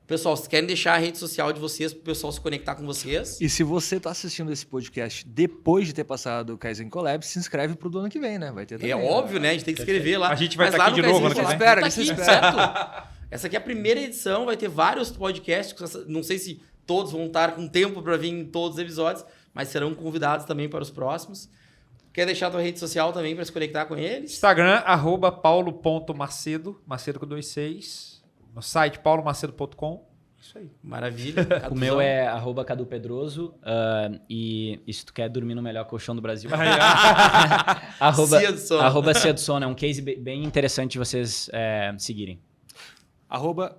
Pessoal, vocês querem deixar a rede social de vocês para o pessoal se conectar com vocês? E se você está assistindo esse podcast depois de ter passado o Kaizen Collab, se inscreve pro do ano que vem, né? Vai ter também. É óbvio, né? A gente tem que escrever lá. A gente vai Mas estar lá aqui no de novo Kaizen ano que Collab vem. tá aqui, certo? Essa aqui é a primeira edição, vai ter vários podcasts. Não sei se todos vão estar com tempo para vir em todos os episódios, mas serão convidados também para os próximos. Quer deixar a tua rede social também para se conectar com eles? Instagram, @paulo.macedo, Macedo com 26. No site paulomacedo.com. Isso aí. Maravilha. O meu é @cadupedroso e se tu quer dormir no melhor colchão do Brasil, Cia do Sono. @Cia do Sono. É um case bem interessante de vocês seguirem.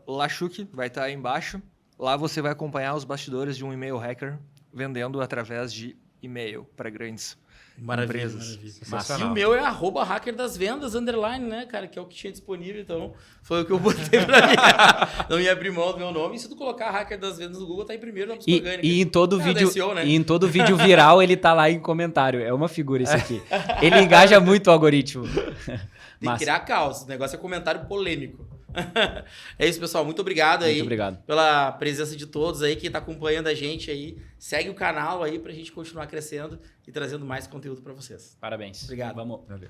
@Lachuk vai estar aí embaixo. Lá você vai acompanhar os bastidores de um e-mail hacker vendendo através de e-mail para grandes Maravilha, empresas. maravilha. E Sensacional. o meu é @hackerdas_vendas_, né, cara? Que é o que tinha disponível, então foi o que eu botei pra mim. Não ia abrir mão do meu nome. E se tu colocar Hacker das Vendas no Google, tá em primeiro na busca orgânica. E em todo Ah, vídeo, da SEO, né? e em todo vídeo viral ele tá lá em comentário. É uma figura isso aqui. Ele engaja muito o algoritmo. Tem que Massa. criar caos. O negócio é comentário polêmico. É isso, pessoal. Muito obrigado aí. Muito obrigado. Pela presença de todos aí que tá acompanhando a gente aí. Segue o canal aí pra gente continuar crescendo e trazendo mais conteúdo pra vocês. Parabéns. Obrigado. Vamos. Valeu.